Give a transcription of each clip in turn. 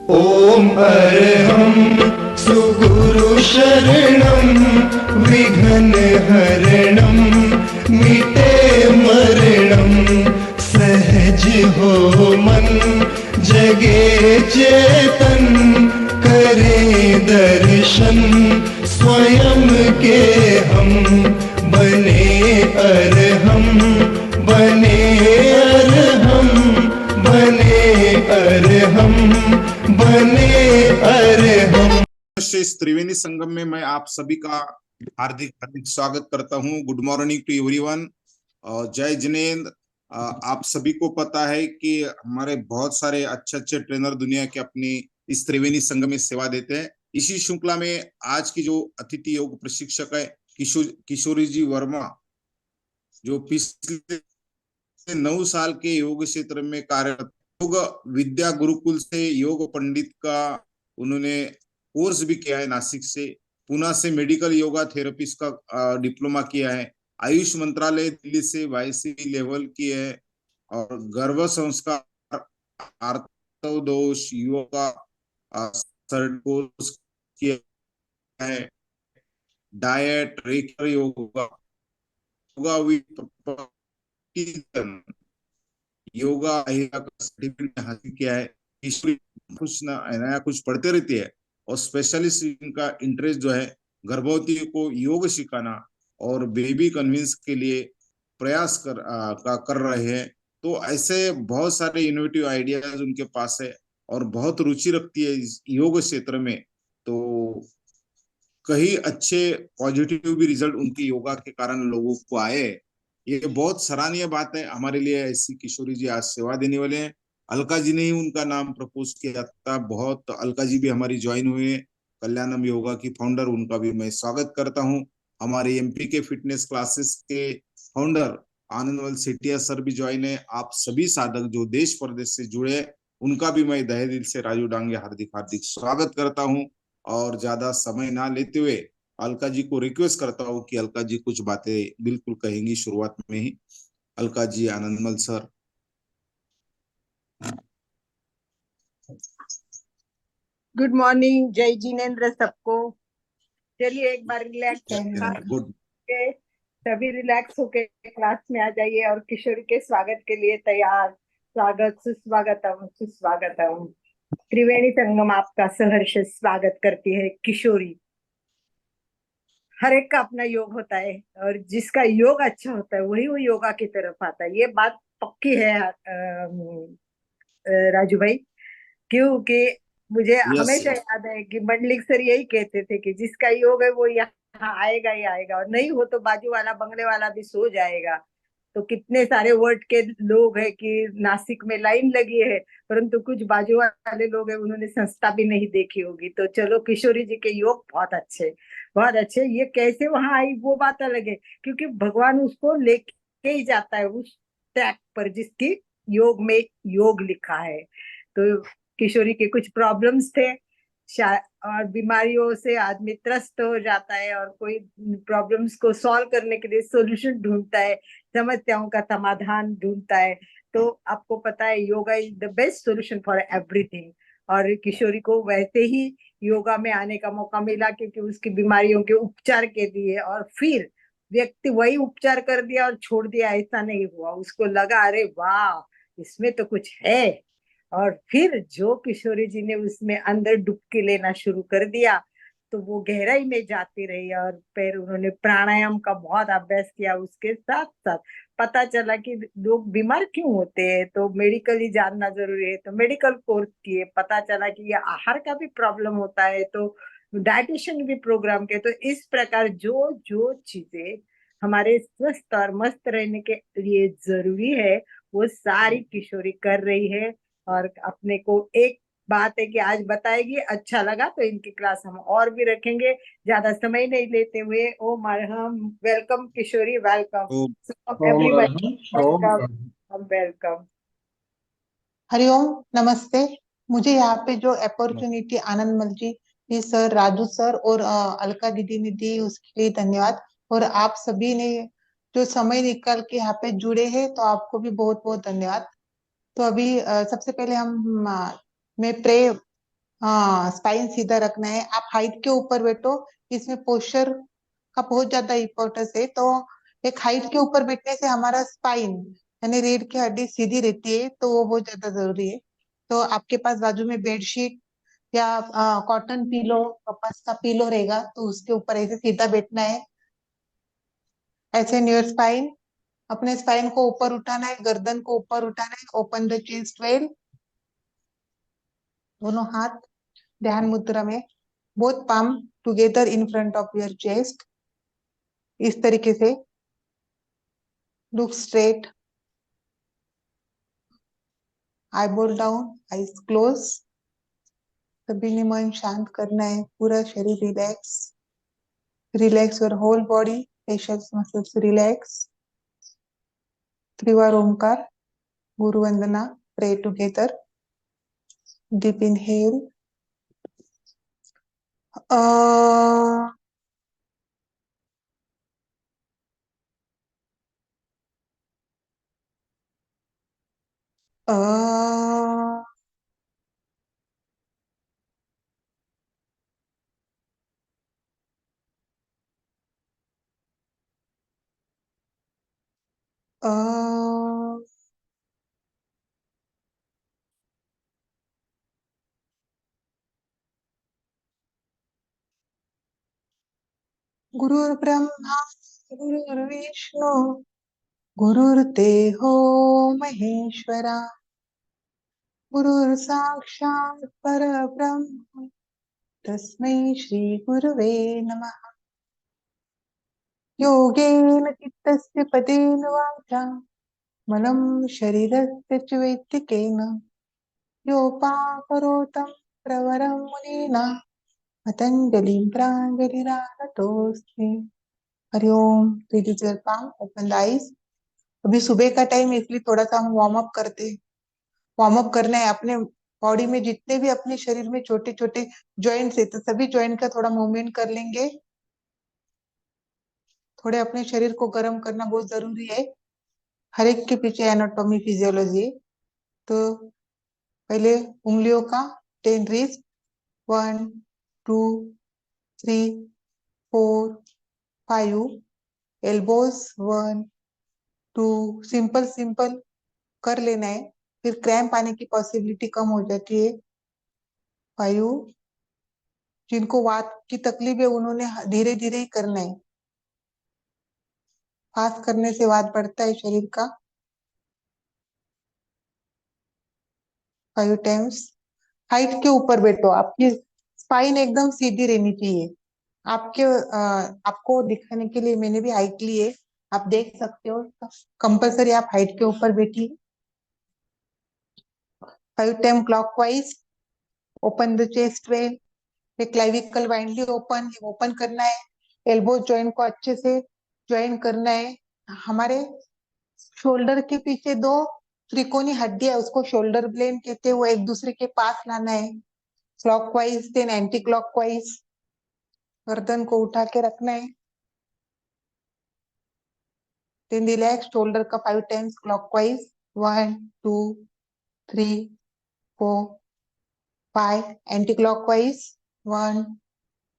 ॐ अर्हं सुगुरु शरणं विघ्नहरणं मिटे मरणं सहज हो मन जगे चेतन करे दर्शन स्वयं के हम बने अर्हम बने अर्हम बने अर्हम बने अर्हम। इस त्रिवेणी संगम में मैं आप सभी का हार्दिक हार्दिक स्वागत करता हूं। Good morning to everyone. जय जिनेंद्र। आप सभी को पता है कि हमारे बहुत सारे अच्छे अच्छे ट्रेनर दुनिया के अपनी इस त्रिवेणी संगम में सेवा देते हैं। इसी श्रृंखला में आज की जो अतिथि योग प्रशिक्षक है किशोरी जी वर्मा, जो पिछले 9 साल के योग क्षेत्र में कार्यरत, योग विद्या गुरुकुल से योग पंडित का उन्होंने कोर्स भी किया है, नासिक से, पुणे से मेडिकल योगा थेरेपिस्ट का डिप्लोमा किया है, आयुष मंत्रालय दिल्ली से वाईसी लेवल की है, और गर्भ संस्कार आर्तोदोष योगा कोर्स किया है, डाइट रेखर योगा योगा का सर्टिफिकेट हासिल किया है। कुछ नया कुछ पढ़ते रहती है और स्पेशलिस्ट इनका इंटरेस्ट जो है गर्भवती को योग सिखाना और बेबी कन्विंस के लिए प्रयास कर रहे हैं। तो ऐसे बहुत सारे इनोवेटिव आइडियाज उनके पास है और बहुत रुचि रखती है इस योग क्षेत्र में। तो कई अच्छे पॉजिटिव भी रिजल्ट उनके योगा के कारण लोगों को आए। ये बहुत सराहनीय बात है हमारे लिए। ऐसी किशोरी जी आज सेवा देने वाले हैं। अलका जी ने ही उनका नाम प्रपोज किया था। बहुत अलका जी भी हमारी ज्वाइन हुए हैं, कल्याणम योगा की फाउंडर। उनका भी मैं स्वागत करता हूं। हमारे एमपी के फिटनेस क्लासेस के फाउंडर आनंदवल सेठिया सर भी ज्वाइन है। आप सभी साधक जो देश प्रदेश से जुड़े, उनका भी मैं तहे दिल से राजू डांगे हार्दिक हार्दिक स्वागत करता हूँ। और ज्यादा समय ना लेते हुए अलका जी को रिक्वेस्ट करता हूँ कि अलका जी कुछ बातें बिल्कुल कहेंगी शुरुआत में ही। अलका जी, आनंदमल सर। गुड मॉर्निंग, जय जिनेंद्र सबको। चलिए एक बार रिलैक्स गुड। सभी रिलैक्स होके क्लास में आ जाइए और किशोरी के स्वागत के लिए तैयार। स्वागत, सुस्वागतम सुस्वागतम। त्रिवेणी संगम आपका सहर्ष स्वागत करती है किशोरी। हर एक का अपना योग होता है और जिसका योग अच्छा होता है वही वो योगा की तरफ आता है। ये बात पक्की है राजू भाई, क्योंकि मुझे हमेशा याद है कि मंडलिक सर यही कहते थे कि जिसका योग है वो यहाँ आएगा ही आएगा, और नहीं हो तो बाजू वाला बंगले वाला भी सो जाएगा। तो कितने सारे वर्ड के लोग हैं कि नासिक में लाइन लगी है, परंतु कुछ बाजू वाले लोग हैं उन्होंने संस्था भी नहीं देखी होगी। तो चलो, किशोरी जी के योग बहुत अच्छे, बहुत अच्छे। ये कैसे वहां आई वो बात अलग है, क्योंकि भगवान उसको लेके ही जाता है उस ट्रैक पर जिसकी योग में योग लिखा है। तो किशोरी के कुछ प्रॉब्लम्स थे और बीमारियों से आदमी त्रस्त हो जाता है और कोई प्रॉब्लम्स को सॉल्व करने के लिए सॉल्यूशन ढूंढता है, समस्याओं का समाधान ढूंढता है। तो आपको पता है yoga is the best solution for everything. और किशोरी को वैसे ही योगा में आने का मौका मिला क्योंकि उसकी बीमारियों के उपचार के लिए, और फिर व्यक्ति वही उपचार कर दिया और छोड़ दिया, ऐसा नहीं हुआ। उसको लगा अरे वाह, इसमें तो कुछ है। और फिर जो किशोरी जी ने उसमें अंदर डुबकी लेना शुरू कर दिया तो वो गहराई में जाती रही, और फिर उन्होंने प्राणायाम का बहुत अभ्यास किया। उसके साथ साथ पता चला कि लोग बीमार क्यों होते हैं, तो मेडिकली जानना जरूरी है, तो मेडिकल कोर्स किए। पता चला कि ये आहार का भी प्रॉब्लम होता है, तो डाइटिशियन भी प्रोग्राम के। तो इस प्रकार जो जो चीजें हमारे स्वस्थ और मस्त रहने के लिए जरूरी है वो सारी किशोरी कर रही है। और अपने को एक बात है कि आज बताएगी, अच्छा लगा तो इनकी क्लास हम और भी रखेंगे। ज्यादा समय नहीं लेते हुए, ओ मरहम, वेलकम किशोरी, वेलकम एवरीवन, वेलकम। हरिओम, नमस्ते। मुझे यहाँ पे जो अपॉर्चुनिटी आनंदमल जी सर, राजू सर और अलका दीदी ने दी उसके लिए धन्यवाद। और आप सभी ने जो समय निकाल के यहाँ पे जुड़े हैं तो आपको भी बहुत बहुत धन्यवाद। तो अभी सबसे पहले मैं प्रे हाँ, स्पाइन सीधा रखना है। आप हाइट के ऊपर बैठो, इसमें पोस्चर का बहुत ज्यादा इम्पोर्टेंस है। तो एक हाइट के ऊपर बैठने से हमारा स्पाइन यानी रीढ़ की हड्डी सीधी रहती है, तो वो बहुत ज्यादा जरूरी है। तो आपके पास बाजू में बेडशीट या कॉटन पीलो, कपास का पीलो रहेगा, तो उसके ऊपर ऐसे सीधा बैठना है। ऐसे नियर स्पाइन, अपने स्पाइन को ऊपर उठाना है, गर्दन को ऊपर उठाना है। ओपन द चेस्ट वेल, दोनों हाथ ध्यान मुद्रा में, both palm together in front of your chest, इस तरीके से। Look straight, eyeball down, eyes close. सभी ने मन शांत करना है, पूरा शरीर relax. Relax your whole body, facial muscles relax. त्रिवार ओमकार, गुरु वंदना, प्रे टुगेदर। डीप इनहेल, अ अ अ गुरुर् ब्रह्मा गुरुर्विष्णु गुरुर्देहो महेश्वरा, गुरुर् साक्षात् परब्रह्म, तस्मै श्री गुरुवे नमः। योगेन चित्तस्य पदेन वाचा मनं शरीरस्य च वैदिकेन योपाकरोतं प्रवरं मुनीना पतंजलिं प्राञ्जलिरानतोऽस्मि। हरिओम। Please palm, open the eyes. अभी सुबह का टाइम है, इसलिए थोड़ा सा हम वार्म अप करते हैं। वार्म अप करना है अपने बॉडी में, जितने भी अपने शरीर में छोटे छोटे जॉइंट्स है, तो सभी जॉइंट का थोड़ा मूवमेंट कर लेंगे। थोड़े अपने शरीर को गर्म करना बहुत जरूरी है। हर एक के पीछे एनाटॉमी फिजियोलॉजी है। तो पहले उंगलियों का 10 रिस्ट, 1 2 3 4 5। एल्बोज 1 2, सिंपल सिंपल कर लेना है, फिर क्रैम्प आने की पॉसिबिलिटी कम हो जाती है। 5। जिनको वात की तकलीफ है उन्होंने धीरे धीरे ही करना है, फास्ट करने से वात बढ़ता है शरीर का। 5 टाइम्स। हाइट के ऊपर बैठो, आपकी स्पाइन एकदम सीधी रहनी चाहिए। आपको दिखाने के लिए मैंने भी हाइट ली है, आप देख सकते हो। कंपलसरी आप हाइट के ऊपर बैठिए। 5 time clockwise, open the chest well. Clavicle widely open open करना है। एल्बो जॉइंट को अच्छे से ज्वाइन करना है। हमारे शोल्डर के पीछे दो त्रिकोणी हड्डी है, उसको शोल्डर ब्लेड कहते हैं, वो एक दूसरे के पास लाना है। क्लॉकवाइज देन एंटी क्लॉकवाइज, गर्दन को उठा के रखना है। देन रिलैक्स शोल्डर का 5 times clockwise, 1 2 3 4 5। Anticlockwise, 1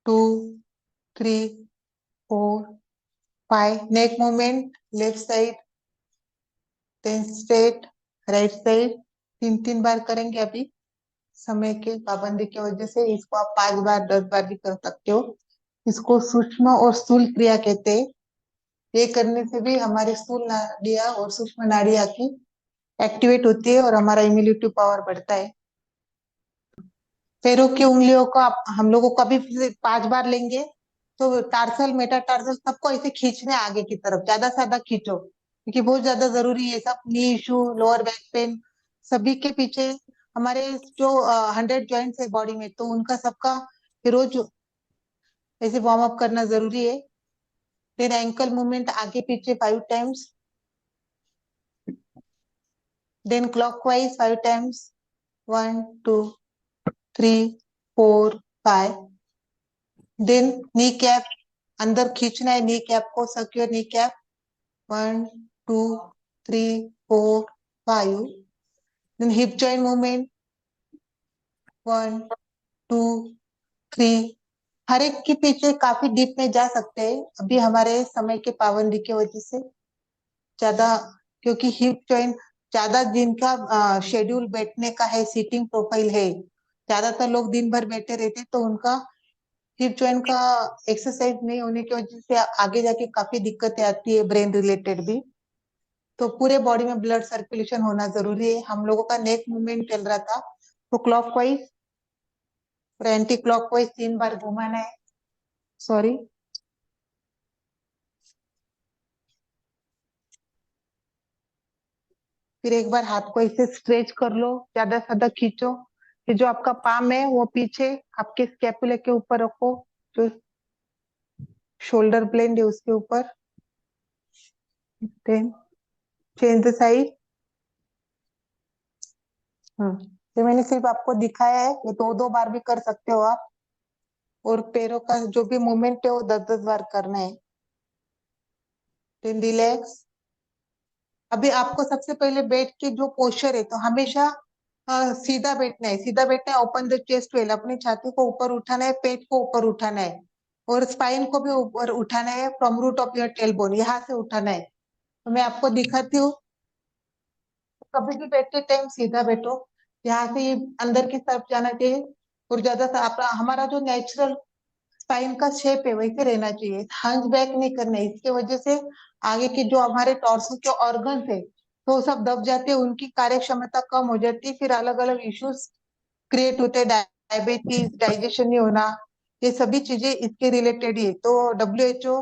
2 3 4 5। Neck movement, left side then straight, right side. 3 3 बार करेंगे अभी। समय के पाबंदी की वजह से इसको आप 5 बार 10 बार भी कर सकते हो। इसको सूक्ष्म और स्थूल क्रिया कहते हैं। ये करने से भी हमारी स्थूल नाड़ियां और सूक्ष्म नाड़ियां की एक्टिवेट होती है और हमारा इम्यूनिटी पावर बढ़ता है। पैरों की उंगलियों को हम लोगों को अभी 5 बार लेंगे, तो टार्सल मेटाटार्सल सबको ऐसे खींचने आगे की तरफ, ज्यादा से ज्यादा खींचो, क्योंकि बहुत ज्यादा जरूरी है। सब नी इशू, लोअर बैक पेन, सभी के पीछे हमारे जो 100 जॉइंट्स है बॉडी में, तो उनका सबका रोज ऐसे वार्म अप करना जरूरी है। फिर एंकल मूवमेंट आगे पीछे 5 times, then clockwise 5 times, 1 2 3 4 5। Then knee cap अंदर खींचना है, नी कैप को, secure knee cap, 1 2 3 4 5। Then hip joint movement, 1 2, 3, हर एक के पीछे काफी डीप में जा सकते हैं। अभी हमारे समय के पाबंदी की वजह से ज्यादा, क्योंकि हिप जॉइंट ज्यादा जिनका शेड्यूल बैठने का है, सीटिंग प्रोफाइल है, ज्यादातर लोग दिन भर बैठे रहते तो उनका हिप जॉइंट का एक्सरसाइज नहीं होने की वजह से आगे जाके काफी दिक्कतें आती है, ब्रेन रिलेटेड भी। तो पूरे बॉडी में ब्लड सर्कुलेशन होना जरूरी है। हम लोगों का नेक मूवमेंट चल रहा था, तो क्लॉकवाइज और एंटी क्लॉकवाइज 3 बार घुमाना है। सॉरी, फिर एक बार हाथ को ऐसे स्ट्रेच कर लो, ज्यादा से ज्यादा खींचो। ये जो आपका पाम है वो पीछे आपके स्कैपुला के ऊपर रखो, जो शोल्डर ब्लेड है उसके ऊपर। Then change the side. ये मैंने सिर्फ आपको दिखाया है, ये 2-2 बार भी कर सकते हो आप। और पैरों का जो भी मूवमेंट है वो 10-10 बार करना है। Then relax. अभी आपको सबसे पहले बैठ के जो पोस्चर है, तो हमेशा सीधा बैठना है। सीधा बैठना है, ओपन द चेस्ट वेल, अपनी छाती को ऊपर उठाना है, पेट को ऊपर उठाना है, और स्पाइन को भी ऊपर उठाना है, from root of your tailbone, यहाँ से उठाना है। तो मैं आपको दिखाती हूँ। कभी भी बैठते टाइम सीधा बैठो, यहाँ से ये अंदर की तरफ जाना चाहिए। और ज्यादा सा अपना हमारा जो नेचुरल स्पाइन का शेप है वैसे रहना चाहिए, हंच बैक नहीं करना है। इसके वजह से आगे के जो हमारे टॉर्सो के ऑर्गन्स है तो वो सब दब जाते हैं, उनकी कार्य क्षमता कम हो जाती है, फिर अलग अलग इश्यूज क्रिएट होते हैं, डायबिटीज, डाइजेशन नहीं होना, ये सभी चीजें इसके रिलेटेड ही है। तो WHO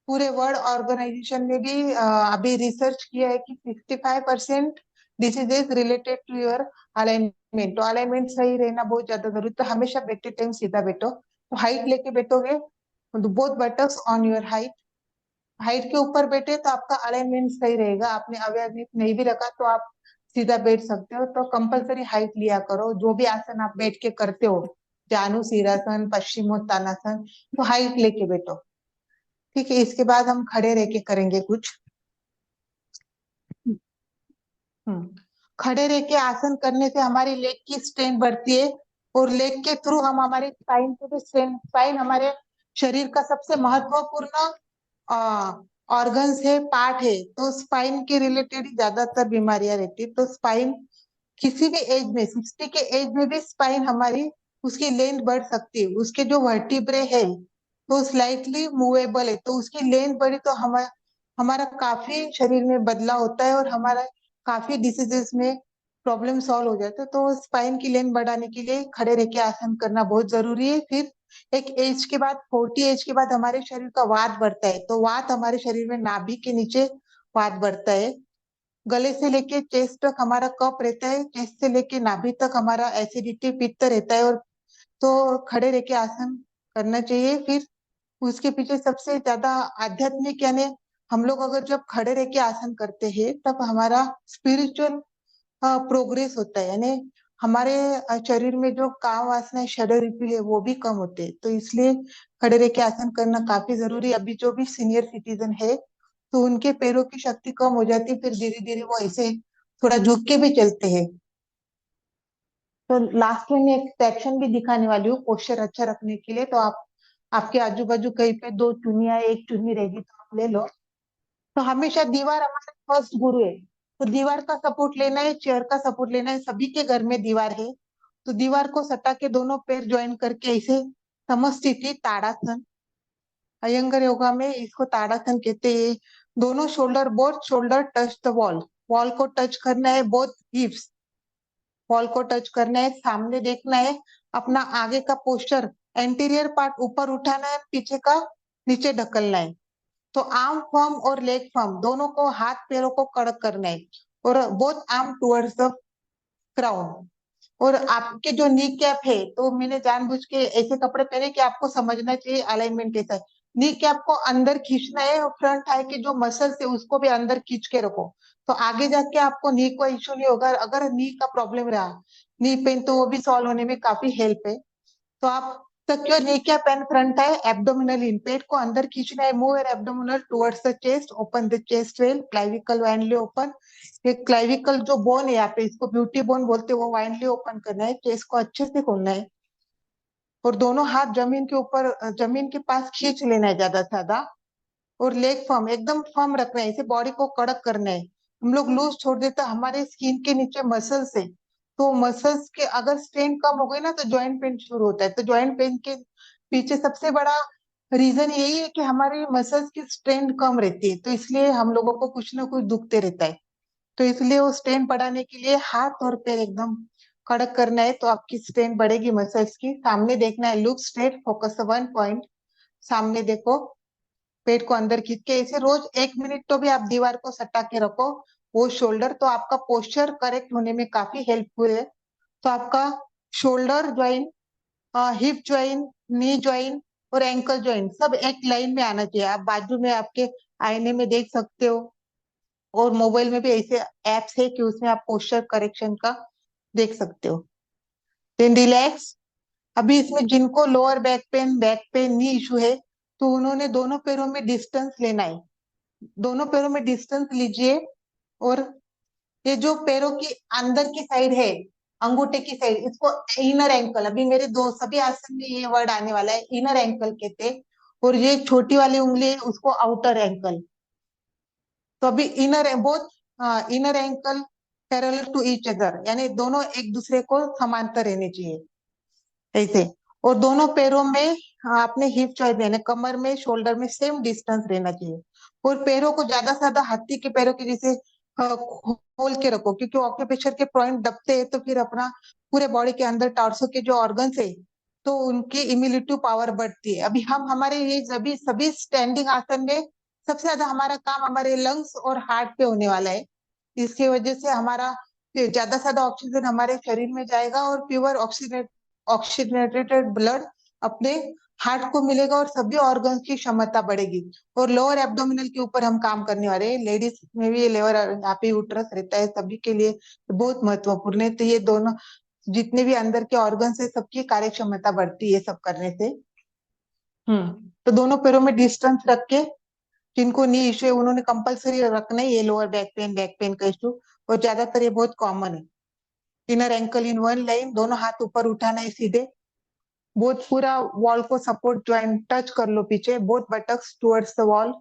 पूरे वर्ल्ड ऑर्गेनाइजेशन ने भी अभी रिसर्च किया है कि 65% diseases related to your alignment. तो अलाइनमेंट सही रहना बहुत ज्यादा जरूरी। तो हमेशा बैठते टाइम सीधा बैठो। तो हाइट लेके बैठोगे, both buttocks on your height. Height के ऊपर बैठे तो आपका अलाइनमेंट सही रहेगा। आपने अवेयरनेस नहीं भी रखा तो आप सीधा बैठ सकते हो। तो कंपलसरी हाइट लिया करो, जो भी आसन आप बैठ के करते हो, जानु शीरासन, पश्चिमोत्तानासन, तो हाइट लेके बैठो। ठीक है, इसके बाद हम खड़े रह के करेंगे कुछ। खड़े रह के आसन करने से हमारी लेग की स्ट्रेंथ बढ़ती है, और लेग के थ्रू हम हमारे स्पाइन को भी स्ट्रेंथ, स्पाइन हमारे शरीर का सबसे महत्वपूर्ण ऑर्गन्स है, पार्ट है। तो स्पाइन के रिलेटेड ज्यादातर बीमारियां रहती है। तो स्पाइन किसी भी एज में, 60 के एज में भी स्पाइन हमारी, उसकी लेंथ बढ़ सकती है। उसके जो वर्टिब्रे है तो स्लाइटली मूवेबल है, तो उसकी लेंथ बढ़ी तो हमारा काफी शरीर में बदलाव होता है, और हमारा काफी डिसीजेस में प्रॉब्लम सॉल्व हो जाता है। तो स्पाइन की लेंथ बढ़ाने के लिए खड़े रह के आसन करना बहुत जरूरी है। फिर एक एज के बाद, 40 एज के बाद हमारे शरीर का वात बढ़ता है। तो वात हमारे शरीर में नाभि के नीचे वात बढ़ता है। गले से लेके चेस्ट तक हमारा कफ रहता है, चेस्ट से लेके नाभि तक हमारा एसिडिटी, पित्त रहता है। और तो खड़े रह के आसन करना चाहिए। फिर उसके पीछे सबसे ज्यादा आध्यात्मिक, यानी हम लोग अगर जब खड़े रह के आसन करते हैं तब हमारा स्पिरिचुअल प्रोग्रेस होता है, यानी हमारे शरीर में जो काम वासना शरीर है वो भी कम होते हैं। तो इसलिए खड़े रह के आसन करना काफी जरूरी है। अभी जो भी सीनियर सिटीजन है तो उनके पैरों की शक्ति कम हो जाती है, फिर धीरे धीरे वो ऐसे थोड़ा झुक के भी चलते हैं। तो लास्ट में मैं एक सेक्शन भी दिखाने वाली हूँ पोस्चर अच्छा रखने के लिए। तो आप, आपके आजू बाजू कहीं पे 2 चुनिया, 1 चुन्नी रहेगी तो आप ले लो। तो हमेशा दीवार हमारा फर्स्ट गुरु है। तो दीवार का सपोर्ट लेना है, चेयर का सपोर्ट लेना है। सभी के घर में दीवार है, तो दीवार को सटा के दोनों पैर ज्वाइन करके ऐसे समस्थिति ताड़ासन, अयंगर योगा में इसको ताड़ासन कहते हैं। दोनों shoulder, both shoulder touch the wall, wall को टच करना है, बोथ हिप्स वॉल को टच करना है, सामने देखना है। अपना आगे का पोस्चर, एंटीरियर पार्ट ऊपर उठाना है, पीछे का नीचे ढकलना है। तो आर्म फर्म और लेग फर्म दोनों को, हाथ पैरों को कड़क करना है, और both arm towards the crown. और आपके जो नी कैप है, तो मैंने जानबूझ के ऐसे कपड़े पहने कि आपको समझना चाहिए अलाइनमेंट कैसा है। नी कैप को अंदर खींचना है, और फ्रंट थाई के जो मसल्स है उसको भी अंदर खींच के रखो। तो आगे जाके आपको नी को इश्यू नहीं होगा। अगर नी का प्रॉब्लम रहा, नी पेन, तो वो भी सॉल्व होने में काफी हेल्प है। तो आप secure knee cap and front thigh, abdominal in, पेट को अंदर खींचना है, move your abdominal towards the chest, open the chest well, clavicle widely open. ये क्लाविकल जो बोन है यहाँ पे, इसको ब्यूटी बोन बोलते हैं, वो वाइडली ओपन करना है, चेस्ट को अच्छे से खोलना है। और दोनों हाथ जमीन के ऊपर, जमीन के पास खींच लेना है ज्यादा से ज्यादा। और लेग फर्म, एकदम फर्म रखना है, इसे बॉडी को कड़क करना है। हम लोग लूज छोड़ देते हैं, हमारे स्किन के नीचे मसल्स है, तो मसल्स के अगर स्ट्रेन कम हो गई ना तो जॉइंट पेन शुरू होता है। तो जॉइंट पेन के पीछे सबसे बड़ा रीजन यही है कि हमारे मसल्स की स्ट्रेन कम रहती है, तो इसलिए हम लोगों को कुछ ना कुछ दुखते रहता है। तो इसलिए वो स्ट्रेन बढ़ाने के लिए हाथ और पैर एकदम कड़क करना है, तो आपकी स्ट्रेन बढ़ेगी मसल्स की। सामने देखना है, look straight, focus one point, सामने देखो, पेट को अंदर खींच के ऐसे रोज 1 मिनट तो भी आप दीवार को सटा के रखो वो शोल्डर, तो आपका पोस्चर करेक्ट होने में काफी हेल्पफुल है। तो आपका शोल्डर ज्वाइन, हिप ज्वाइन, नी ज्वाइन और एंकल ज्वाइन सब एक लाइन में आना चाहिए। आप बाजू में आपके आईने में देख सकते हो, और मोबाइल में भी ऐसे एप्स है कि उसमें आप पोस्चर करेक्शन का देख सकते हो। Then relax. अभी इसमें जिनको lower back pain knee issue है, तो उन्होंने दोनों पैरों में डिस्टेंस लेना है, दोनों पैरों में डिस्टेंस लीजिए। और ये जो पैरों की अंदर की साइड है, अंगूठे की साइड, इसको इनर एंकल, अभी मेरे दो सभी आसन में ये वर्ड आने वाला है, इनर एंकल कहते हैं। और ये छोटी वाली उंगली है उसको आउटर एंकल। तो अभी inner both inner ankle parallel to each other, यानी दोनों एक दूसरे को समांतर रहने चाहिए ऐसे। और दोनों पैरों में आपने हिप जॉइंट यानी कमर में शोल्डर में सेम डिस्टेंस रहना चाहिए। और पैरों को ज्यादा से ज्यादा हाथी के पैरों के जैसे खोल के रखो, क्योंकि ऑक्यूपेशर के पॉइंट दबते हैं तो फिर अपना पूरे बॉडी के अंदर टार्सो के जो ऑर्गन्स है तो उनकी इम्यूनिटी पावर बढ़ती है। अभी हम हमारे ये सभी सभी स्टैंडिंग आसन में सबसे ज्यादा हमारा काम हमारे लंग्स और हार्ट पे होने वाला है। इसकी वजह से हमारा ज्यादा से ज्यादा ऑक्सीजन हमारे शरीर में जाएगा और प्योर ऑक्सीजनेटेड ब्लड अपने हार्ट को मिलेगा और सभी ऑर्गन्स की क्षमता बढ़ेगी। और लोअर एब्डोमिनल के ऊपर हम काम करने वाले हैं, लेडीज में भी लोअर यहाँ पे यूट्रस रहता है, सभी के लिए बहुत महत्वपूर्ण है। तो ये दोनों जितने भी अंदर के ऑर्गन्स है सबकी कार्य क्षमता बढ़ती है सब करने से। तो दोनों पैरों में डिस्टेंस रख के, जिनको नी इश्यू है उन्होंने कंपलसरी रखना है ये लोअर बैक पेन का इश्यू, और ज्यादातर ये बहुत कॉमन है। Inner ankle in one line, दोनों हाथ ऊपर उठाना है सीधे, बहुत पूरा वॉल को सपोर्ट ज्वाइंट टच कर लो पीछे, both buttocks towards the wall,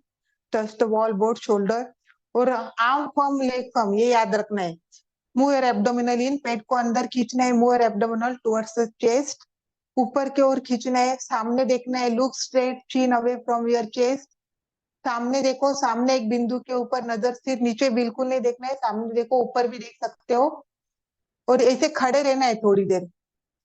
touch the wall, both shoulder. और आर्म फर्म लेग फर्म, ये याद रखना है। मूव योर एब्डोमिनल इन, पेट को अंदर खींचना है, move your abdominal towards the chest, ऊपर की ओर खींचना है, सामने देखना है, लुक स्ट्रेट, चीन अवे फ्रॉम योर चेस्ट, सामने देखो, सामने एक बिंदु के ऊपर नजर, सिर्फ नीचे बिल्कुल नहीं देखना है, सामने देखो, ऊपर भी देख सकते हो। और ऐसे खड़े रहना है थोड़ी देर।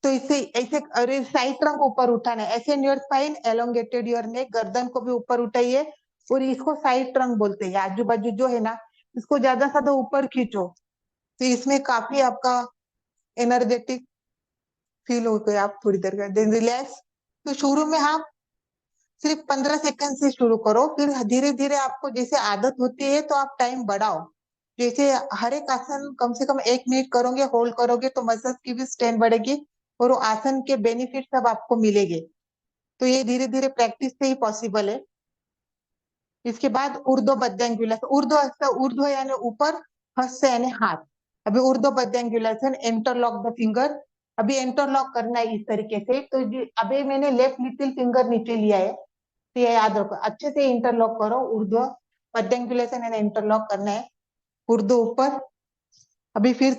तो इसे ऐसे, अरे साइड ट्रंक ऊपर उठाना है, ऐसे योर स्पाइन एलोंगेटेड योर नेक, गर्दन को भी ऊपर उठाइए। और इसको साइड ट्रंक बोलते हैं, आजू बाजू जो है ना इसको ज्यादा से ज्यादा ऊपर खींचो, तो इसमें काफी आपका एनर्जेटिक फील होते हैं आप थोड़ी देर का। Then relax. तो शुरू में आप सिर्फ 15 सेकंड से शुरू करो, फिर धीरे धीरे आपको जैसे आदत होती है तो आप टाइम बढ़ाओ। जैसे हर एक आसन कम से कम 1 मिनट करोगे, होल्ड करोगे तो मसल्स की भी स्ट्रेंथ बढ़ेगी और वो आसन के बेनिफिट सब आपको मिलेंगे। तो ये धीरे धीरे प्रैक्टिस से ही पॉसिबल है। इसके बाद ऊर्ध्व बद्यांगुलासन, ऊर्ध्व यानी ऊपर, हस्त यानी हाथ। अभी ऊर्ध्व बद्यांगुलासन, इंटरलॉक द फिंगर। अभी इंटरलॉक करना है इस तरीके से, तो अभी मैंने लेफ्ट लिटिल फिंगर नीचे लिया है, तो ये याद रखो, अच्छे से इंटरलॉक करो, ऊर्ध्व बद्यांगुलासन यानी इंटरलॉक करना है, ऊर्ध्व ऊपर। अभी फिर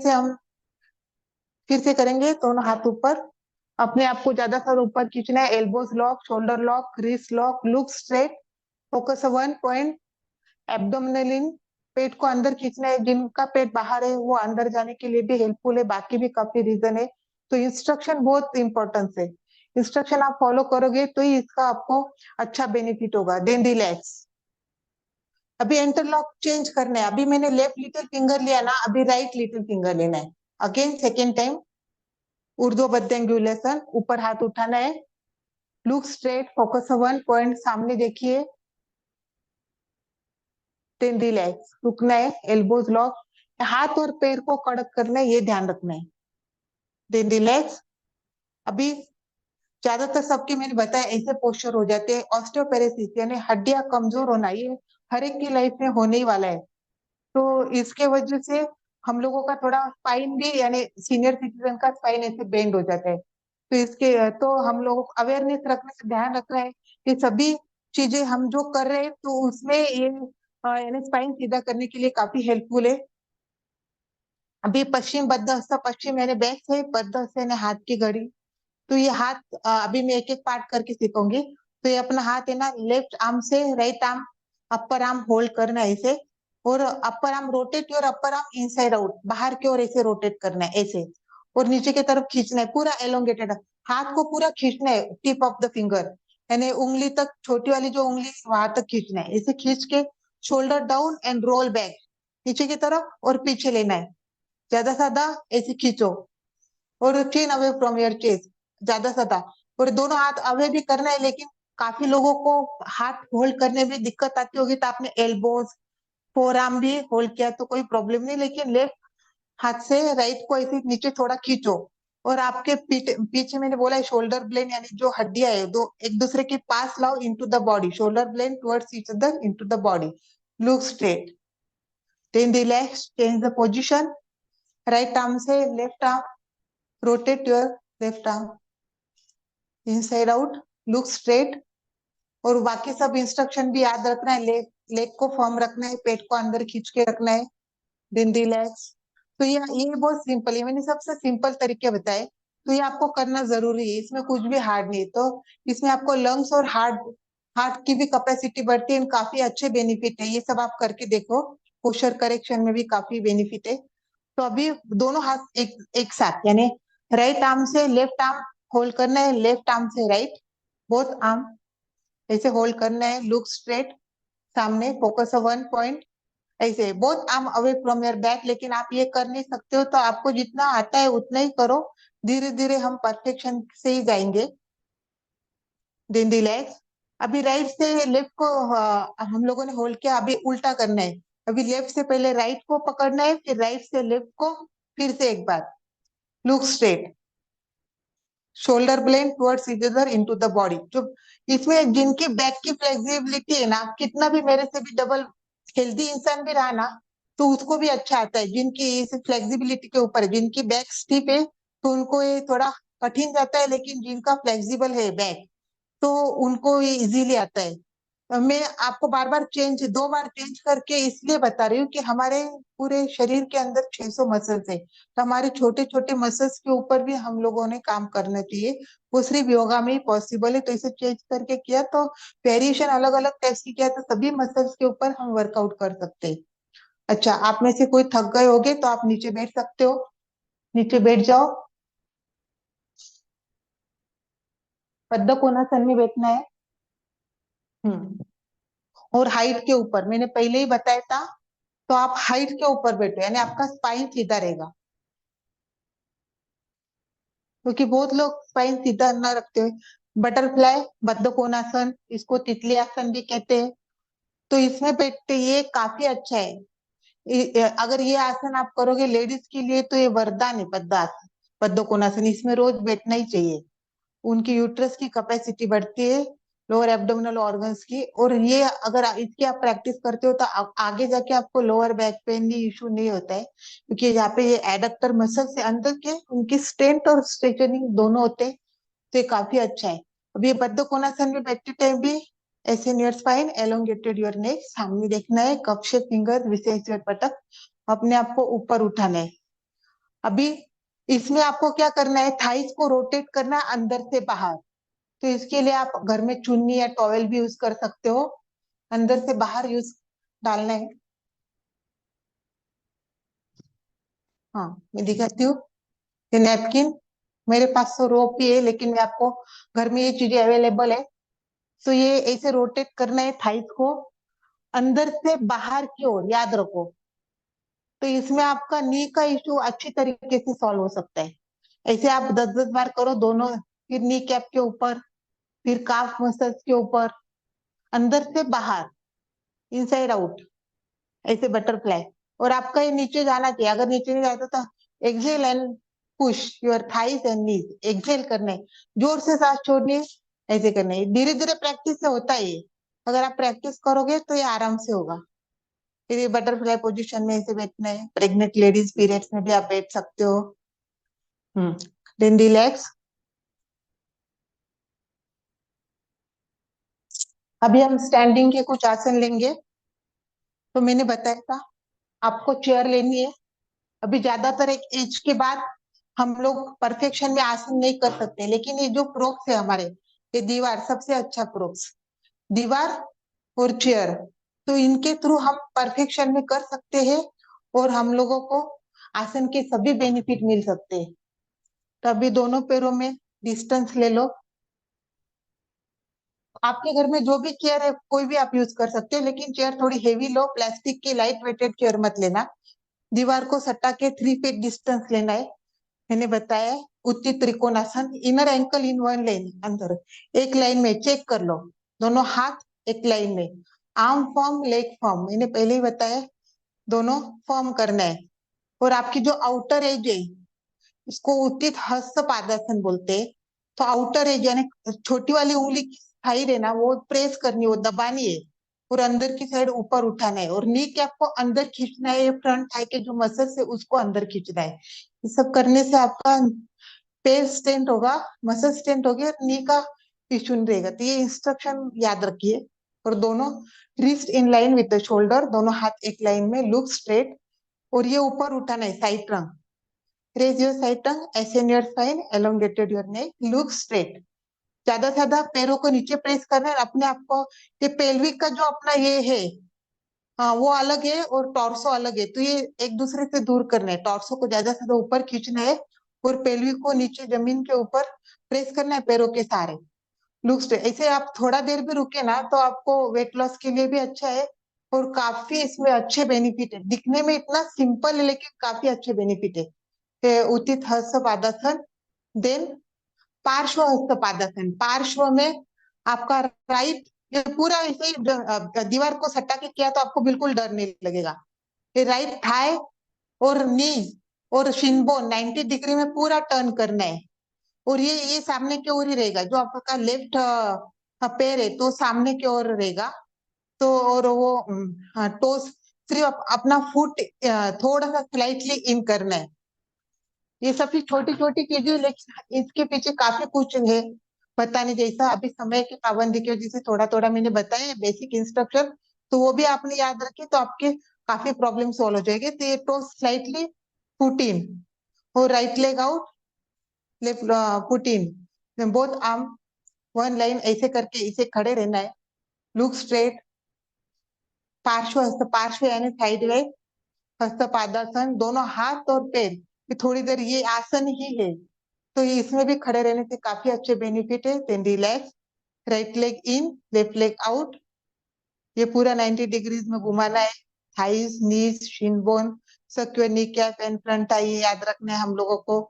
से करेंगे, दोनों हाथ ऊपर, अपने आप को ज्यादा सा ऊपर खींचना है, elbows lock, shoulder lock, wrist lock, look straight, focus one point, abdominal in, पेट को अंदर खींचना है, जिनका पेट बाहर है वो अंदर जाने के लिए भी हेल्पफुल है, बाकी भी काफी रीजन है। तो इंस्ट्रक्शन बहुत इंपॉर्टेंस है, इंस्ट्रक्शन आप फॉलो करोगे तो ही इसका आपको अच्छा बेनिफिट होगा। Then relax. अभी इंटरलॉक चेंज करना है, अभी मैंने लेफ्ट लिटिल फिंगर लिया ना, अभी राइट लिटिल फिंगर लेना है। अगेन सेकेंड टाइम, ऊर्ध्व बद्यांगुलासन, ऊपर हाथ उठाना है, look straight, focus one point, सामने देखिए, देन रिलैक्स, रुकना है, एल्बोज लॉक, हाथ और पैर को कड़क करना है, ये ध्यान रखना है। Then relax. अभी ज्यादातर सबके मैंने बताया ऐसे पोस्चर हो जाते हैं, ऑस्टियोपेरेसिस यानी हड्डियां कमजोर होना, ये हर एक की लाइफ में होने ही वाला है। तो इसके वजह से हम लोगों का थोड़ा स्पाइन भी, यानी सीनियर सिटीजन का स्पाइन ऐसे बेंड हो जाता है। तो इसके तो हम लोग अवेयरनेस रखने से ध्यान रख रहे हैं कि सभी चीजें हम जो कर रहे हैं तो उसमें ये यानी स्पाइन सीधा करने के लिए काफी हेल्पफुल है। अभी पश्चिम बद्ध हस्त, पश्चिम यानी बैक से, बद्ध हस्त यानी हाथ की घड़ी। तो ये हाथ अभी मैं एक एक पार्ट करके सिखाऊंगी। तो ये अपना हाथ है ना, लेफ्ट आर्म से right arm, upper arm hold करना है ऐसे, और upper arm rotate your upper arm inside out, बाहर की ओर ऐसे रोटेट करना है ऐसे, और नीचे की तरफ खींचना है, पूरा एलोंगेटेड हाथ को पूरा खींचना है, टिप ऑफ द फिंगर यानी उंगली तक, छोटी वाली जो उंगली है वहां तक खींचना है, ऐसे खींच के shoulder down and roll back नीचे की तरफ और पीछे लेना है, ज्यादा ज्यादा ऐसे खींचो, और chain away from your chest, ज्यादा ज्यादा। और दोनों हाथ अवे भी करना है, लेकिन काफी लोगों को हाथ होल्ड करने में दिक्कत आती होगी, तो आपने एल्बोज फोर आर्म भी होल्ड किया तो कोई प्रॉब्लम नहीं, लेकिन लेफ्ट हाथ से राइट को ऐसे नीचे थोड़ा खींचो, और आपके पीछे मैंने बोला है शोल्डर ब्लेड यानी जो हड्डियां है दो एक दूसरे के पास लाओ into the body, shoulder blade towards each other into the body, look straight, then relax, change the position, right arm से left arm, rotate your left arm inside out, look straight. और बाकी सब इंस्ट्रक्शन भी याद रखना है, leg को firm रखना है, पेट को अंदर खींच के रखना है, देन रिलैक्स। तो ये बहुत सिंपल है, मैंने सबसे सिंपल तरीके बताए, तो ये आपको करना जरूरी है, इसमें कुछ भी हार्ड नहीं है। तो इसमें आपको लंग्स और हार्ट हार्ट की भी कैपेसिटी बढ़ती है, काफी अच्छे बेनिफिट है, ये सब आप करके देखो, पोस्चर करेक्शन में भी काफी बेनिफिट है। तो अभी दोनों हाथ एक साथ यानी राइट आर्म से लेफ्ट आर्म होल्ड करना है, लेफ्ट आर्म से राइट, बोथ आर्म ऐसे होल्ड करना है, लुक स्ट्रेट सामने, फोकस वन पॉइंट, ऐसे both arm away from your back. लेकिन आप ये कर नहीं सकते हो तो आपको जितना आता है उतना ही करो, धीरे धीरे हम परफेक्शन से ही जाएंगे। Then relax. अभी राइट से लेफ्ट को हम लोगों ने होल्ड किया, अभी उल्टा करना है, अभी लेफ्ट से पहले राइट को पकड़ना है, फिर राइट से लेफ्ट को, फिर से एक बार, look straight, shoulder blade towards each other into the body. जो इसमें जिनकी बैक की फ्लेक्सिबिलिटी है ना, कितना भी मेरे से भी डबल हेल्दी इंसान भी रहा ना, तो उसको भी अच्छा आता है, जिनकी इस फ्लेक्सिबिलिटी के ऊपर है, जिनकी बैक स्टिफ है तो उनको ये थोड़ा कठिन जाता है, लेकिन जिनका फ्लेक्सिबल है बैक तो उनको ये इजीली आता है। मैं आपको बार बार चेंज, दो बार चेंज करके इसलिए बता रही हूँ कि हमारे पूरे शरीर के अंदर 600 मसल्स है, तो हमारे छोटे छोटे मसल्स के ऊपर भी हम लोगों ने काम करना चाहिए, वो सिर्फ योगा में ही पॉसिबल है। तो इसे चेंज करके किया तो वेरिएशन अलग अलग टाइप की किया तो सभी मसल्स के ऊपर हम वर्कआउट कर सकते हैं। अच्छा, आप में से कोई थक गए होगे तो आप नीचे बैठ सकते हो, नीचे बैठ जाओ, पद्म कोणासन में बैठना है। और हाइट के ऊपर मैंने पहले ही बताया था, तो आप हाइट के ऊपर बैठो यानी आपका स्पाइन सीधा रहेगा, क्योंकि बहुत लोग स्पाइन सीधा न रखते हुए, बटरफ्लाई, बद्ध कोणासन, इसको तितली आसन भी कहते हैं, तो इसमें बैठते ये काफी अच्छा है। अगर ये आसन आप करोगे लेडीज के लिए तो ये वरदान है, बद्ध आसन, बद्ध कोणासन, इसमें रोज बैठना ही चाहिए, उनकी यूट्रस की कैपेसिटी बढ़ती है, लोअर एब्डोमिनल ऑर्गन्स की। और ये अगर इसकी आप प्रैक्टिस करते हो तो आगे जाके आपको लोअर बैक पेन भी इशू नहीं होता है, क्योंकि यहाँ पे ये एडक्टर मसल से अंदर के उनकी स्ट्रेंथ और स्ट्रेचनिंग दोनों होते हैं, तो ये काफी अच्छा है। अब ये बद्ध कोणासन में बैठते टाइम भी ऐसे near spine, elongated your neck, सामने देखना है, कप शेप फिंगर, विशेष योर पटक, अपने आप को ऊपर उठाना है। अभी इसमें आपको क्या करना है, थाइस को रोटेट करना है अंदर से बाहर, तो इसके लिए आप घर में चुन्नी या टॉवेल भी यूज कर सकते हो, अंदर से बाहर यूज डालना है। हाँ, मैं दिखाती हूँ, ये नैपकिन, मेरे पास तो रोप ही है, लेकिन मैं आपको घर में ये चीजें अवेलेबल है। तो ये ऐसे रोटेट करना है थाइस को अंदर से बाहर की ओर, याद रखो, तो इसमें आपका नी का इशू अच्छी तरीके से सॉल्व हो सकता है। ऐसे आप 10-10 बार करो दोनों, फिर नी कैप के ऊपर, फिर काफ मसल्स के ऊपर, अंदर से बाहर, इनसाइड आउट, ऐसे बटरफ्लाई। और आपका ये नीचे जाना चाहिए, अगर नीचे नहीं जाता तो exhale and push your thighs and knees, exhale करना है, जोर से सांस छोड़नी है, ऐसे करना है, धीरे धीरे प्रैक्टिस से होता है ये, अगर आप प्रैक्टिस करोगे तो ये आराम से होगा। फिर ये बटरफ्लाई पोजीशन में ऐसे बैठना है, प्रेग्नेंट लेडीज पीरियड्स में भी आप बैठ सकते हो। देन रिलैक्स, अभी हम स्टैंडिंग के कुछ आसन लेंगे। तो मैंने बताया था आपको चेयर लेनी है। अभी ज्यादातर एक एज के बाद हम लोग परफेक्शन में आसन नहीं कर सकते, लेकिन ये जो प्रोक्स है हमारे, ये दीवार सबसे अच्छा प्रोक्स, दीवार और चेयर, तो इनके थ्रू हम परफेक्शन में कर सकते हैं और हम लोगों को आसन के सभी बेनिफिट मिल सकते हैं। तो अभी दोनों पैरों में डिस्टेंस ले लो। आपके घर में जो भी चेयर है कोई भी आप यूज कर सकते हो, लेकिन चेयर थोड़ी हेवी लो, प्लास्टिक की लाइट वेटेड चेयर मत लेना। दीवार को सटा के 3 फीट डिस्टेंस लेना है। मैंने बताया Utthita Trikonasana, inner ankle in one line, अंदर एक लाइन में चेक कर लो, दोनों हाथ एक लाइन में, आर्म फॉर्म लेग फॉर्म, मैंने पहले ही बताया दोनों फॉर्म करना है। और आपकी जो आउटर एज है इसको उत्थित हस्त पादासन बोलते हैं। तो आउटर एज यानी छोटी वाली उंगली की थाई है ना, वो प्रेस करनी है, वो दबानी है और अंदर की साइड ऊपर उठाना है, और नी कैप को अंदर खींचना है, फ्रंट थाई के जो मसल्स है उसको अंदर खींचना है। ये सब करने से आपका पैर स्ट्रेंथ होगा, मसल स्ट्रेंथ होगी और नी का इश्यू नहीं रहेगा। तो ये इंस्ट्रक्शन याद रखिए। और दोनों wrist in line with the shoulder, दोनों हाथ एक लाइन में, लुक स्ट्रेट, और ये ऊपर उठाना है side turn. Raise your side turn, ascend your spine, elongated your neck, look straight। ज्यादा से ज्यादा पैरों को नीचे प्रेस करना है अपने आप को। ये पेल्विक का जो अपना ये है, हाँ वो अलग है और टॉर्सो अलग है, तो ये एक दूसरे से दूर करना है। टॉर्सो को ज्यादा से ज्यादा ऊपर खींचना है और पेल्विक को नीचे जमीन के ऊपर प्रेस करना है पैरों के सहारे। Look straight. ऐसे आप थोड़ा देर भी रुके ना तो आपको वेट लॉस के लिए भी अच्छा है और काफी इसमें अच्छे बेनिफिट है। दिखने में इतना सिंपल है लेकिन काफी अच्छे बेनिफिट है। उचित हस्त पादासन, देन पार्श्व हस्त पादासन। पार्श्व में आपका राइट, ये पूरा ऐसे ही दीवार को सटा के किया तो आपको बिल्कुल डर नहीं लगेगा। ये राइट थाई और नी और शिनबोन 90 डिग्री में पूरा टर्न करना है, और ये सामने की ओर ही रहेगा। जो आपका लेफ्ट पैर है तो सामने की ओर रहेगा। तो और वो टोस सिर्फ अपना फुट थोड़ा सा स्लाइटली इन करना है। ये सभी छोटी छोटी चीजें, लेकिन इसके पीछे काफी कुछ है बताने जैसा। अभी समय की पाबंदी की वजह से थोड़ा थोड़ा मैंने बताया बेसिक इंस्ट्रक्शन, तो वो भी आपने याद रखे तो आपके काफी प्रॉब्लम सॉल्व हो जाएंगे। तो ये तो स्लाइटली पुट इन और right leg out, left put in, both arm one line, ऐसे करके इसे खड़े रहना है। Look straight. पार्श्व हस्त, पार्श्व यानी साइड वाइज हस्त पादासन, दोनों हाथ और पैर, ये थोड़ी देर ये आसन ही है तो ये इसमें भी खड़े रहने से काफी अच्छे बेनिफिट है। Then relax, right leg in, left leg out, ये पूरा 90 डिग्रीज में घुमाना है। Thighs, knees, shin bone, secure knee cap and front thigh, याद रखना है हम लोगों को।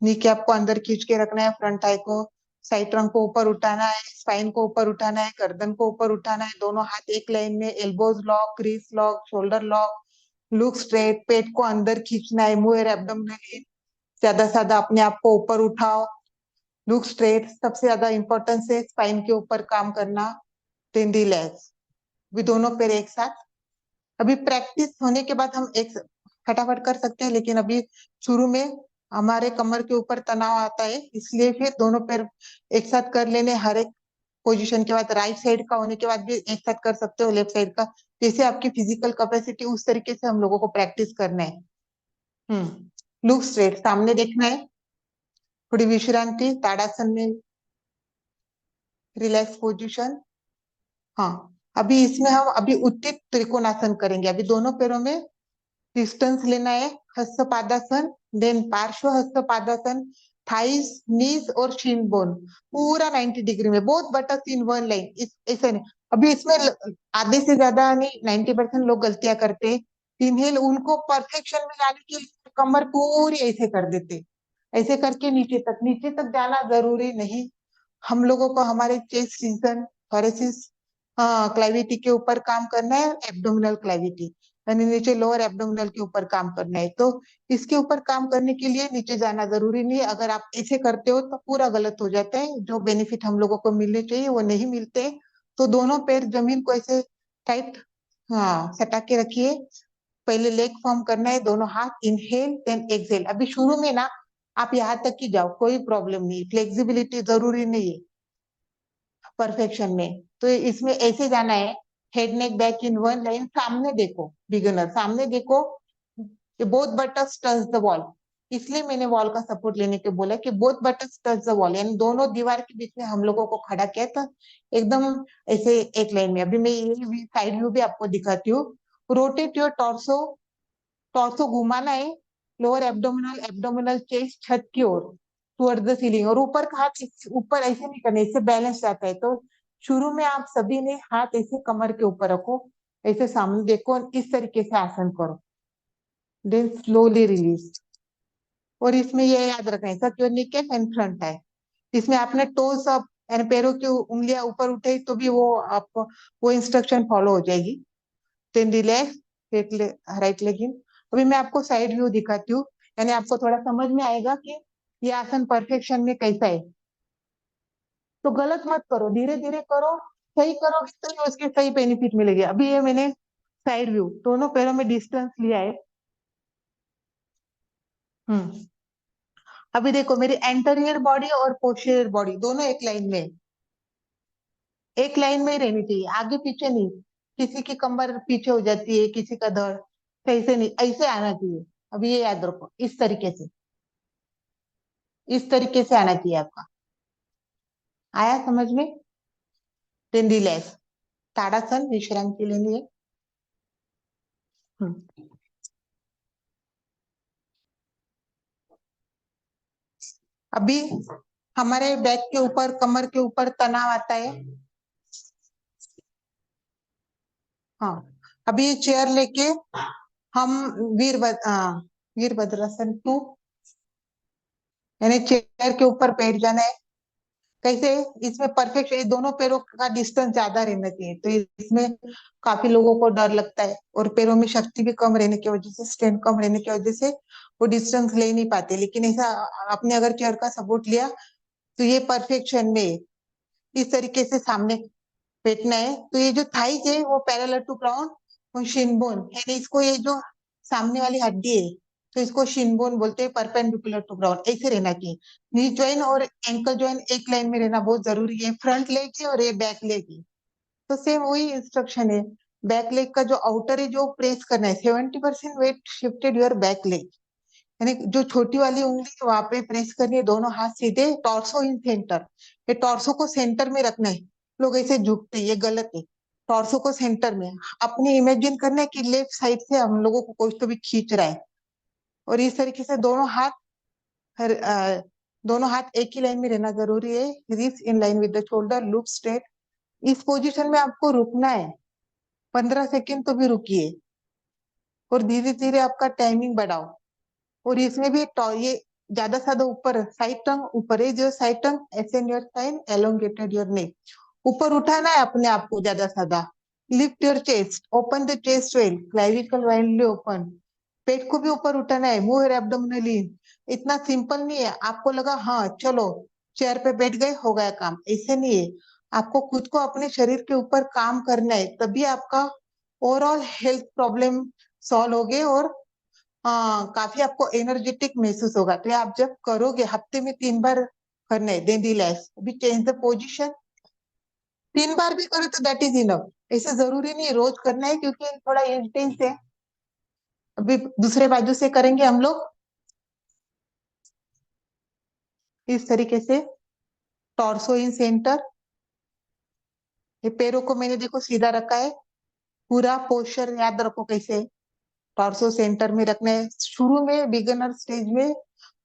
नी कैप को अंदर खींच के रखना है, फ्रंट थाई को, साइड ट्रंक को ऊपर उठाना है, स्पाइन को ऊपर उठाना है, गर्दन को ऊपर उठाना है, दोनों हाथ एक लाइन में, elbows lock, crease lock, shoulder lock, look straight, पेट को अंदर खींचना है, मूव एब्डोमिनल, ज्यादा से ज्यादा अपने आप को ऊपर उठाओ, लुक स्ट्रेट। सबसे ज्यादा इंपॉर्टेंस है स्पाइन के ऊपर काम करना। देन रिलैक्स, भी दोनों पैर एक साथ। अभी प्रैक्टिस होने के बाद हम एक फटाफट कर सकते हैं, लेकिन अभी शुरू में हमारे कमर के ऊपर तनाव आता है, इसलिए फिर दोनों पैर एक साथ कर लेने। हर एक पोजीशन के बाद राइट साइड का होने के बाद भी एक साथ कर सकते हो, लेफ्ट साइड का, जैसे आपकी फिजिकल कैपेसिटी उस तरीके से हम लोगों को प्रैक्टिस करना है। लुक स्ट्रेट, सामने देखना है, थोड़ी विश्रांति, ताड़ासन में रिलैक्स पोजीशन। हाँ, अभी इसमें हम अभी उत्थित त्रिकोणासन करेंगे। अभी दोनों पैरों में डिस्टेंस लेना है, हस्त पादासन, देन पार्श्व हस्त पादासन, थाइस, नीज और शिन बोन, पूरा 90 डिग्री में, बोथ बटक्स इन वन लाइन। इस ऐसे नहीं, अभी इसमें आधे से ज्यादा नहीं, 90% लोग गलतियां करते हैं। इनहेल उनको परफेक्शन में लाने के लिए कमर पूरी ऐसे कर देते, ऐसे करके नीचे तक जाना जरूरी नहीं। हम लोगों को हमारे चेस्ट रीजन, थोरेसिस, क्लैविटी के ऊपर काम करना है, एब्डोमिनल क्लैविटी यानी नीचे लोअर एब्डोमिनल के ऊपर काम करना है। तो इसके ऊपर काम करने के लिए नीचे जाना जरूरी नहीं है। अगर आप ऐसे करते हो तो पूरा गलत हो जाता है, जो बेनिफिट हम लोगों को मिलने चाहिए वो नहीं मिलते। तो दोनों पैर जमीन को ऐसे टाइट, हाँ, सटा के रखिए। पहले लेग फॉर्म करना है, दोनों हाथ, इनहेल देन एक्सहेल। अभी शुरू में ना आप यहाँ तक ही जाओ, कोई प्रॉब्लम नहीं, फ्लेक्सिबिलिटी जरूरी नहीं है। परफेक्शन में। तो इसमें ऐसे जाना है, head neck back in one line, सामने देखो बिगिनर, सामने देखो, both buttocks touch the wall. इसलिए मैंने वॉल का सपोर्ट लेने के बोला कि both buttocks touch the wall, यानी दोनों दीवार के बीच में हम लोगों को खड़ा किया था एकदम ऐसे एक लाइन में। अभी मैं ये साइड व्यू भी आपको दिखाती हूँ। रोटेट योर टॉर्सो, टॉर्सो घुमाना है, लोअर एब्डोमिनल, एब्डोमिनल चेस्ट छत की ओर, टुवर्ड द सीलिंग। और ऊपर का हाथ ऊपर ऐसे नहीं करना, इससे बैलेंस जाता है। तो शुरू में आप सभी ने हाथ ऐसे कमर के ऊपर रखो, ऐसे सामने देखो और इस तरीके से आसन करो, देन स्लोली रिलीज। और इसमें ये याद रखना है, सच योर नेक एंड फ्रंट है। इसमें आपने टोस अप यानी पैरों की उंगलियां ऊपर उठाई तो भी वो आपको वो इंस्ट्रक्शन फॉलो हो जाएगी। Then relax, right leg in. अभी मैं आपको साइड व्यू दिखाती हूँ, यानी आपको थोड़ा समझ में आएगा कि ये आसन परफेक्शन में कैसा है। तो गलत मत करो, धीरे धीरे करो, सही करोगे तो ही उसके सही बेनिफिट मिलेगी। अभी ये मैंने साइड व्यू, दोनों पैरों में डिस्टेंस लिया है। हम्म अभी देखो मेरी एंटीरियर बॉडी और पोस्टीरियर बॉडी दोनों एक लाइन में, एक लाइन में ही रहनी चाहिए, आगे पीछे नहीं। किसी की कमर पीछे हो जाती है, किसी का धड़, ऐसे नहीं, ऐसे आना चाहिए। अभी ये याद रखो, इस तरीके से, इस तरीके से आना चाहिए आपका। आया समझ में? देन रिलैक्स, ताड़ासन विश्राम के लिए। हम्म अभी हमारे बैक के ऊपर, कमर के ऊपर तनाव आता है। हाँ, अभी ये चेयर लेके हम वीरभद्रासन 2, यानी चेयर के ऊपर बैठ जाना है। कैसे? इसमें परफेक्ट, ये दोनों पैरों का डिस्टेंस ज्यादा रहना चाहिए। तो इसमें काफी लोगों को डर लगता है और पैरों में शक्ति भी कम रहने की वजह से, स्ट्रेंथ कम रहने की वजह से वो डिस्टेंस ले नहीं पाते। लेकिन ऐसा आपने अगर चेयर का सपोर्ट लिया तो ये परफेक्शन में इस तरीके से सामने बैठना है। तो ये जो थाइज है वो पैरेलल टू ग्राउंड, और शिन बोन, यानी इसको, ये जो सामने वाली हड्डी है तो इसको शिन बोन बोलते हैं, परपेंडिकुलर टू ग्राउंड ऐसे रहना चाहिए। नी ज्वाइन और एंकल ज्वाइन एक लाइन में रहना बहुत जरूरी है, फ्रंट लेग की और ये बैक लेग की। तो सेम वही इंस्ट्रक्शन है, बैक लेग का जो आउटर है जो प्रेस करना है, 70% weight shifted your back leg, यानी जो छोटी वाली उंगली है वहां पे प्रेस करनी है, दोनों हाथ सीधे, टॉर्सो इन सेंटर। ये टॉर्सो को सेंटर में रखना है। लोग ऐसे झुकते हैं, ये गलत है। टॉर्सो को सेंटर में, अपने इमेजिन करना है कि लेफ्ट साइड से हम लोगों को कोई तो भी खींच रहा है। और इस तरीके से दोनों हाथ, दोनों हाथ एक ही लाइन में रहना जरूरी है। Wrist in line with the shoulder, look straight. इस पोजीशन में आपको रुकना है, 15 सेकेंड तो भी रुकिए, और धीरे धीरे आपका टाइमिंग बढ़ाओ। और इसमें भी ये ज्यादा ज्यादा ऊपर, साइड टंग ऊपर है, जो side tongue ascend your spine, elongated your neck, ऊपर उठाना है अपने आप को ज्यादा ज्यादा। Lift your chest, open the chest well, clavicle widely open, पेट को भी ऊपर उठाना है, मूव योर एब्डोमिनल इन। इतना सिंपल नहीं है, आपको लगा हाँ चलो चेयर पे बैठ गए हो गया काम, ऐसे नहीं है। आपको खुद को अपने शरीर के ऊपर काम करना है, तभी आपका ओवरऑल हेल्थ प्रॉब्लम सॉल्व होगे, और हाँ काफी आपको एनर्जेटिक महसूस होगा। तो ये आप जब करोगे, हफ्ते में 3 बार करना है, देन रिलैक्स। अभी चेंज द पोजीशन, 3 बार भी करो तो दैट इज इनफ। ऐसा जरूरी नहीं है रोज करना है, क्योंकि थोड़ा इंटेंस है। अभी दूसरे बाजू से करेंगे हम लोग इस तरीके से, टॉर्सो इन सेंटर। ये पैरों को मैंने देखो सीधा रखा है, पूरा पोस्चर याद रखो कैसे, टॉर्सो सेंटर में रखना है। शुरू में बिगिनर स्टेज में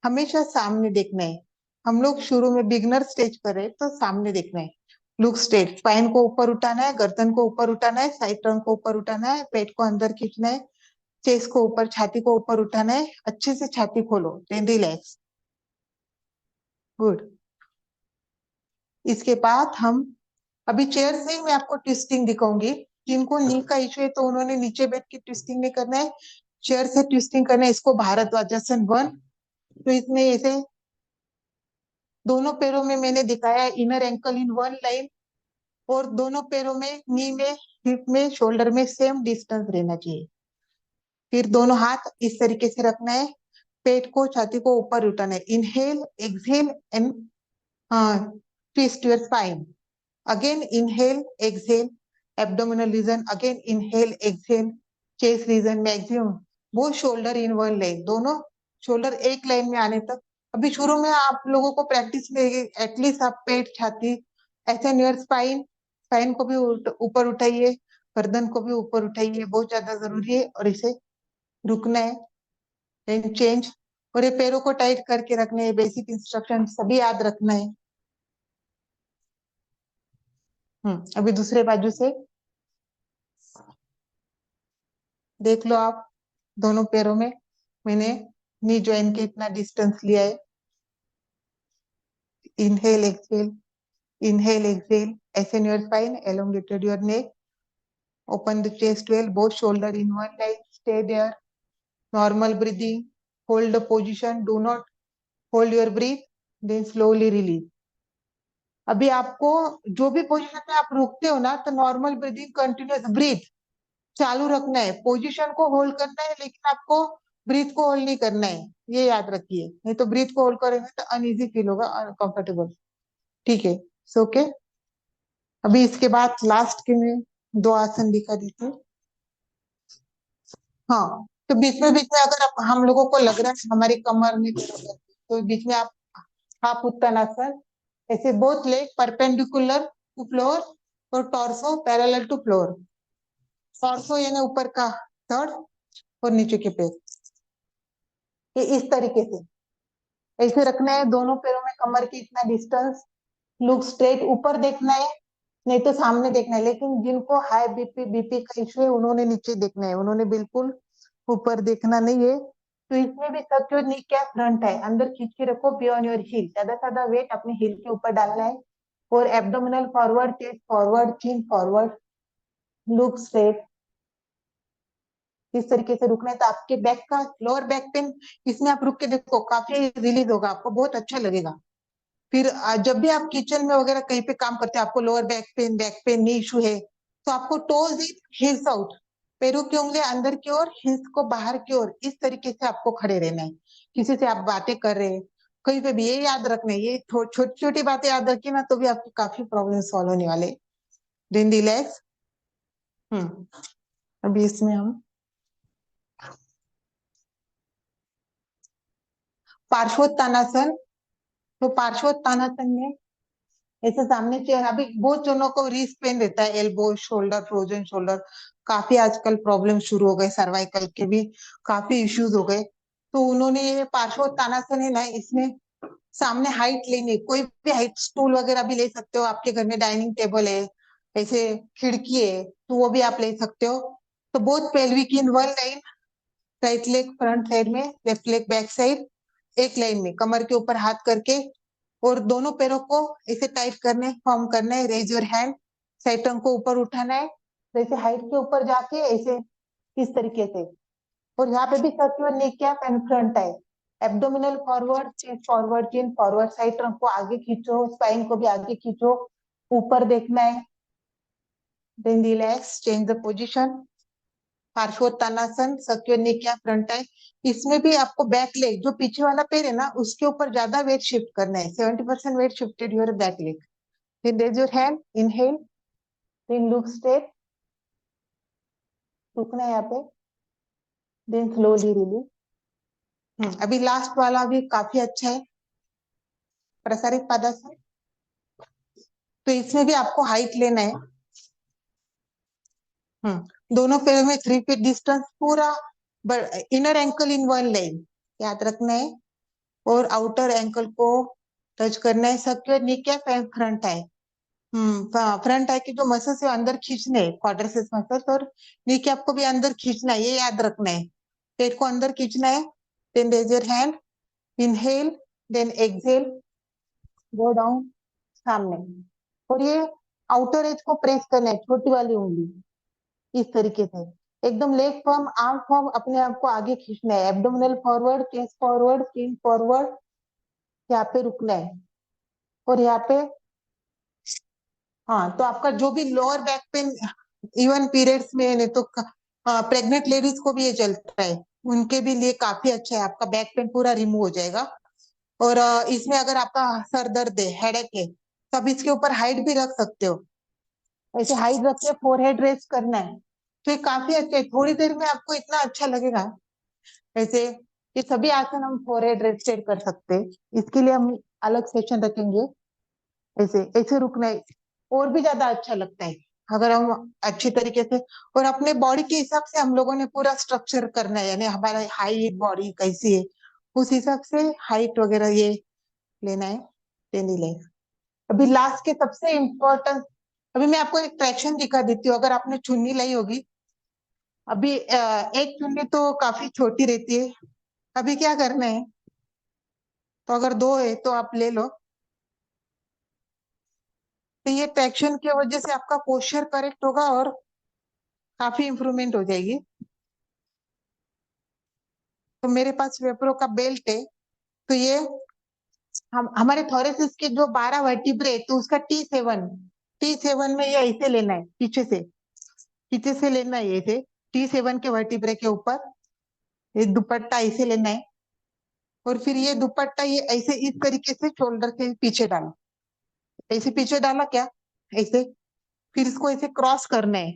हमेशा सामने देखना है। हम लोग शुरू में बिगिनर स्टेज पर है तो सामने देखना है। लुक स्ट्रेट, स्पाइन को ऊपर उठाना है, गर्दन को ऊपर उठाना है, साइड टर्न को ऊपर उठाना है, पेट को अंदर खींचना है, चेस्ट को ऊपर, छाती को ऊपर उठाना है, अच्छे से छाती खोलो, देन रिलैक्स। गुड। इसके बाद हम अभी चेयर से ही मैं आपको ट्विस्टिंग दिखाऊंगी। जिनको नी का इश्यू है तो उन्होंने नीचे बैठ के ट्विस्टिंग नहीं करना है, चेयर से ट्विस्टिंग करना है। इसको भारद्वाजासन 1। तो इसमें ऐसे दोनों पैरों में मैंने दिखाया inner ankle in one line, और दोनों पैरों में, नी में, हिप में, शोल्डर में सेम डिस्टेंस रहना चाहिए। फिर दोनों हाथ इस तरीके से रखना है, पेट को, छाती को ऊपर उठाना है, inhale exhale and twist your spine. Again inhale, exhale, abdominal region, again inhale, exhale, chest region maximum, both shoulder in one line, दोनों शोल्डर एक लाइन में आने तक। अभी शुरू में आप लोगों को प्रैक्टिस में एटलीस्ट आप पेट, छाती, ऐसे नियर स्पाइन, स्पाइन को भी ऊपर उठाइए, गर्दन को भी ऊपर उठाइए, बहुत ज्यादा जरूरी है। और इसे रुकना है, देन चेंज, और ये पैरों को टाइट करके रखना है, बेसिक इंस्ट्रक्शन सभी याद रखना है। अभी दूसरे बाजू से देख लो आप, दोनों पैरों में मैंने नी ज्वाइन के इतना डिस्टेंस लिया है। Inhale exhale, inhale exhale, ascend your spine, elongated your neck, open the chest well, both shoulder in one line, stay there, normal breathing, hold the position, do not hold your breath, then slowly release. अभी आपको जो भी position में आप रुकते हो ना, तो नॉर्मल ब्रीदिंग, कंटिन्यूअस ब्रीथ चालू रखना है, पोजीशन को होल्ड करना है, लेकिन आपको ब्रीथ को होल्ड नहीं करना है, ये याद रखिए, नहीं तो ब्रीथ को होल्ड करेंगे तो अनइजी फील होगा, अनकंफर्टेबल। ठीक है, सो ओके। अभी इसके बाद लास्ट के में 2 आसन दिखा देती हूँ। हाँ, तो बीच में अगर हम लोगों को लग रहा है हमारी कमर में दर्द है, तो बीच में आप हाफ उत्तानासन, ऐसे both leg perpendicular to floor और torso parallel to floor. Torso यानी ऊपर का थर्ड और नीचे के पैर, ये इस तरीके से ऐसे रखना है, दोनों पैरों में कमर की इतना डिस्टेंस, लुक स्ट्रेट, ऊपर देखना है नहीं तो सामने देखना है, लेकिन जिनको हाई बीपी का इश्यू है उन्होंने नीचे देखना है, उन्होंने बिल्कुल ऊपर देखना नहीं है। तो इसमें भी सबके नी क्या फ्रंट है, अंदर खींच के रखो बियॉन्ड योर हील, ज्यादा ज्यादा वेट अपने हील के ऊपर डालना है, और एब्डोमिनल फॉरवर्ड, चेस्ट फॉरवर्ड, चिन फॉरवर्ड, लुक स्ट्रेट, इस तरीके से रुकना है। तो आपके बैक का लोअर बैक पेन, इसमें आप रुक के देखो, काफी रिलीज होगा, आपको बहुत अच्छा लगेगा। फिर जब भी आप किचन में वगैरह कहीं पे काम करते हैं, आपको lower back pain knee issue है, तो आपको टोज इन हिल्स आउट, पैरों की उंगली अंदर की ओर, हिल्स को बाहर की ओर, इस तरीके से आपको खड़े रहना है। किसी से आप बातें कर रहे हैं कहीं पे भी, ये याद रखना है, ये छोटी छोटी बातें याद रखिए ना, तो भी आपकी काफी प्रॉब्लम सॉल्व होने वाले। Then relax. अभी इसमें हम पार्श्वोत्तानासन, तो पार्श्वोत्तानासन में ऐसे सामने चेयर, अभी बहुत जनों को रिस्ट पेन रहता है, एल्बो शोल्डर, फ्रोजन शोल्डर, काफी आजकल प्रॉब्लम शुरू हो गए, सर्वाइकल के भी काफी इश्यूज हो गए, तो उन्होंने ये पार्श्वोत्तानासन है ना, इसमें सामने हाइट लेनी, कोई भी हाइट, स्टूल वगैरह भी ले सकते हो, आपके घर में डाइनिंग टेबल है, ऐसे खिड़की है तो वो भी आप ले सकते हो। तो बोथ पेल्विक इन one line, right leg front side में, लेफ्ट लेग बैक साइड, एक लाइन में कमर के ऊपर हाथ करके, और दोनों पैरों को ऐसे टाइट करने, फॉर्म करना है, रेज योर हैंड, साइड टंग को ऊपर उठाना है, जैसे हाइट के ऊपर जाके ऐसे, इस तरीके से। और यहाँ पे भी circular neck cap and front है, एब्डोमिनल फॉरवर्ड, चेस्ट फॉरवर्ड, चिन फॉरवर्ड, साइड टंग को आगे खींचो, स्पाइन को भी आगे खींचो, ऊपर देखना है, then relax, change the position. Parsvottanasana, सक्रिय नेक कैप फ्रंट है, इसमें भी आपको बैक लेग, जो पीछे वाला पैर है ना, उसके ऊपर ज्यादा वेट शिफ्ट करना है, 70% weight shifted your back leg. फिर raise your hand, inhale, then look straight, रुकना है यहाँ पे, देन स्लोली रिलीज। अभी लास्ट वाला भी काफी अच्छा है, प्रसारित पादासन, तो इसमें भी आपको हाइट लेना है। दोनों पैरों में 3 फीट डिस्टेंस, पूरा inner ankle in one line याद रखना है, और आउटर एंकल को टच करना है। सबके नी कैप एंड फ्रंट है, फ्रंट आई के जो मसल्स है अंदर खींचने हैं, क्वाड्रिसेप्स मसल्स, और नी कैप को भी अंदर खींचना है, ये याद रखना है, पेट को अंदर खींचना है। Then raise your hand, inhale, then exhale, go down सामने, और ये आउटर एज को प्रेस करना है, छोटी वाली उंगली, इस तरीके से एकदम लेग फॉर्म, आर्म फॉर्म, अपने आप को आगे खींचना है, एब्डोमिनल फॉरवर्ड, चेस्ट फॉरवर्ड, चिन फॉरवर्ड, यहाँ पे रुकना है, और यहाँ पे हाँ, तो आपका जो भी lower back pen, even periods में, नहीं तो प्रेग्नेंट लेडीज को भी ये चलता है, उनके भी लिए काफी अच्छा है, आपका बैक पेन पूरा रिमूव हो जाएगा। और इसमें अगर आपका सर दर्द है, हेडेक है, तो आप इसके ऊपर हाइट भी रख सकते हो, ऐसे हाइट रख के फोरहेड रेस्ट करना है, तो ये काफी अच्छा है, थोड़ी देर में आपको इतना अच्छा लगेगा। ऐसे ये सभी आसन हम फोरहेड रेस्टेड कर सकते हैं, इसके लिए हम अलग सेशन रखेंगे। ऐसे ऐसे रुकना है, और भी ज्यादा अच्छा लगता है अगर हम अच्छी तरीके से, और अपने बॉडी के हिसाब से हम लोगों ने पूरा स्ट्रक्चर करना है, यानी हमारा हाइट बॉडी कैसी है उस हिसाब से हाइट वगैरह ये लेना है, लेनी ले। अभी लास्ट के सबसे इम्पोर्टेंट, अभी मैं आपको एक ट्रैक्शन दिखा देती हूँ। अगर आपने चुन्नी लाई होगी, अभी एक चुन्नी तो काफी छोटी रहती है, अभी क्या करना है, तो अगर दो है तो आप ले लो, तो ये ट्रैक्शन की वजह से आपका पोस्चर करेक्ट होगा और काफी इंप्रूवमेंट हो जाएगी। तो मेरे पास वेप्रो का बेल्ट है, तो ये हम हमारे थोरेसिस के जो 12 वर्टिब्रे, तो उसका टी सेवन में ये ऐसे लेना है, पीछे से लेना है, ये टी7 के वर्टिब्रे के ऊपर ये दुपट्टा ऐसे लेना है, और फिर ये दुपट्टा ये ऐसे इस तरीके से शोल्डर के पीछे डालो, ऐसे पीछे डाला क्या, ऐसे, फिर इसको ऐसे क्रॉस करना है,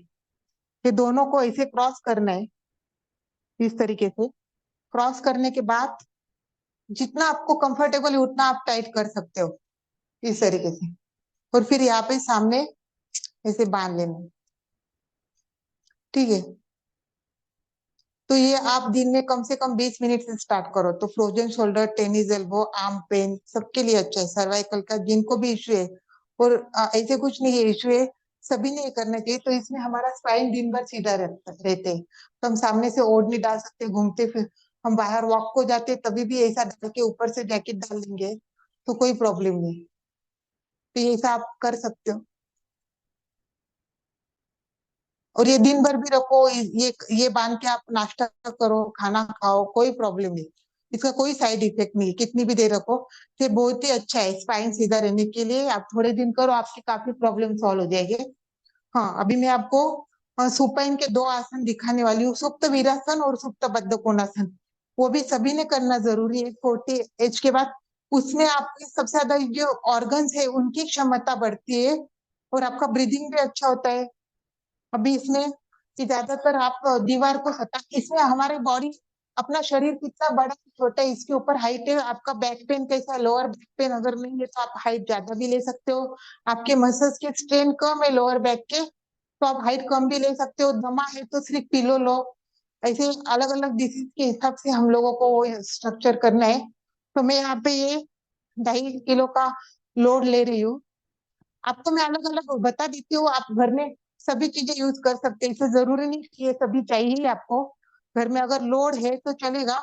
ये दोनों को ऐसे क्रॉस करना है, इस तरीके से क्रॉस करने के बाद जितना आपको कंफर्टेबल है उतना आप टाइट कर सकते हो, इस तरीके से, और फिर यहाँ पे सामने ऐसे बांध लेना है, ठीक है। तो ये आप दिन में कम से कम 20 मिनट से स्टार्ट करो, तो frozen shoulder, tennis elbow, arm pain सबके लिए अच्छा है, सर्वाइकल का जिनको भी इश्यू है, और ऐसे कुछ नहीं है इश्यू है, सभी ने ये करना चाहिए। तो इसमें हमारा स्पाइन दिन भर सीधा रहते हैं, तो हम सामने से ओढ़ नहीं डाल सकते, घूमते फिर हम बाहर वॉक को जाते तभी भी ऐसा डाल के ऊपर से जैकेट डाल देंगे तो कोई प्रॉब्लम नहीं, तो ये ऐसा आप कर सकते हो। और ये दिन भर भी रखो, ये बांध के आप नाश्ता करो, खाना खाओ, कोई प्रॉब्लम नहीं, इसका कोई साइड इफेक्ट नहीं, कितनी भी देर रखो, ये बहुत ही अच्छा है स्पाइन सीधा रहने के लिए। आप थोड़े दिन करो, आपकी काफी प्रॉब्लम सॉल्व हो जाएंगे। हाँ, अभी मैं आपको सुपाइन के दो आसन दिखाने वाली हूँ, सुप्त वीरासन और सुप्त बद्ध कोणासन, वो भी सभी ने करना जरूरी है 40 एज के बाद। उसमें आपके सबसे ज्यादा जो ऑर्गन्स है उनकी क्षमता बढ़ती है, और आपका ब्रीदिंग भी अच्छा होता है। अभी इसमें कि ज्यादातर आप दीवार को हटा, इसमें हमारे बॉडी, अपना शरीर कितना बड़ा छोटा है इसके ऊपर हाइट है। आपका बैक पेन कैसा है, लोअर बैक पेन अगर नहीं है तो आप हाइट ज्यादा भी ले सकते हो, आपके मसल्स के स्ट्रेन कम है लोअर बैक के तो आप हाइट कम भी ले सकते हो, दमा है तो सिर्फ पिलो लो, ऐसे अलग अलग डिसीज के हिसाब से हम लोगों को वो स्ट्रक्चर करना है। तो मैं यहाँ पे ये 2.5 किलो का लोड ले रही हूँ, आपको मैं अलग अलग बता देती हूँ, आप घर में सभी चीजें यूज कर सकते हैं, इसे जरूरी नहीं कि ये सभी चाहिए आपको। घर में अगर लोड है तो चलेगा,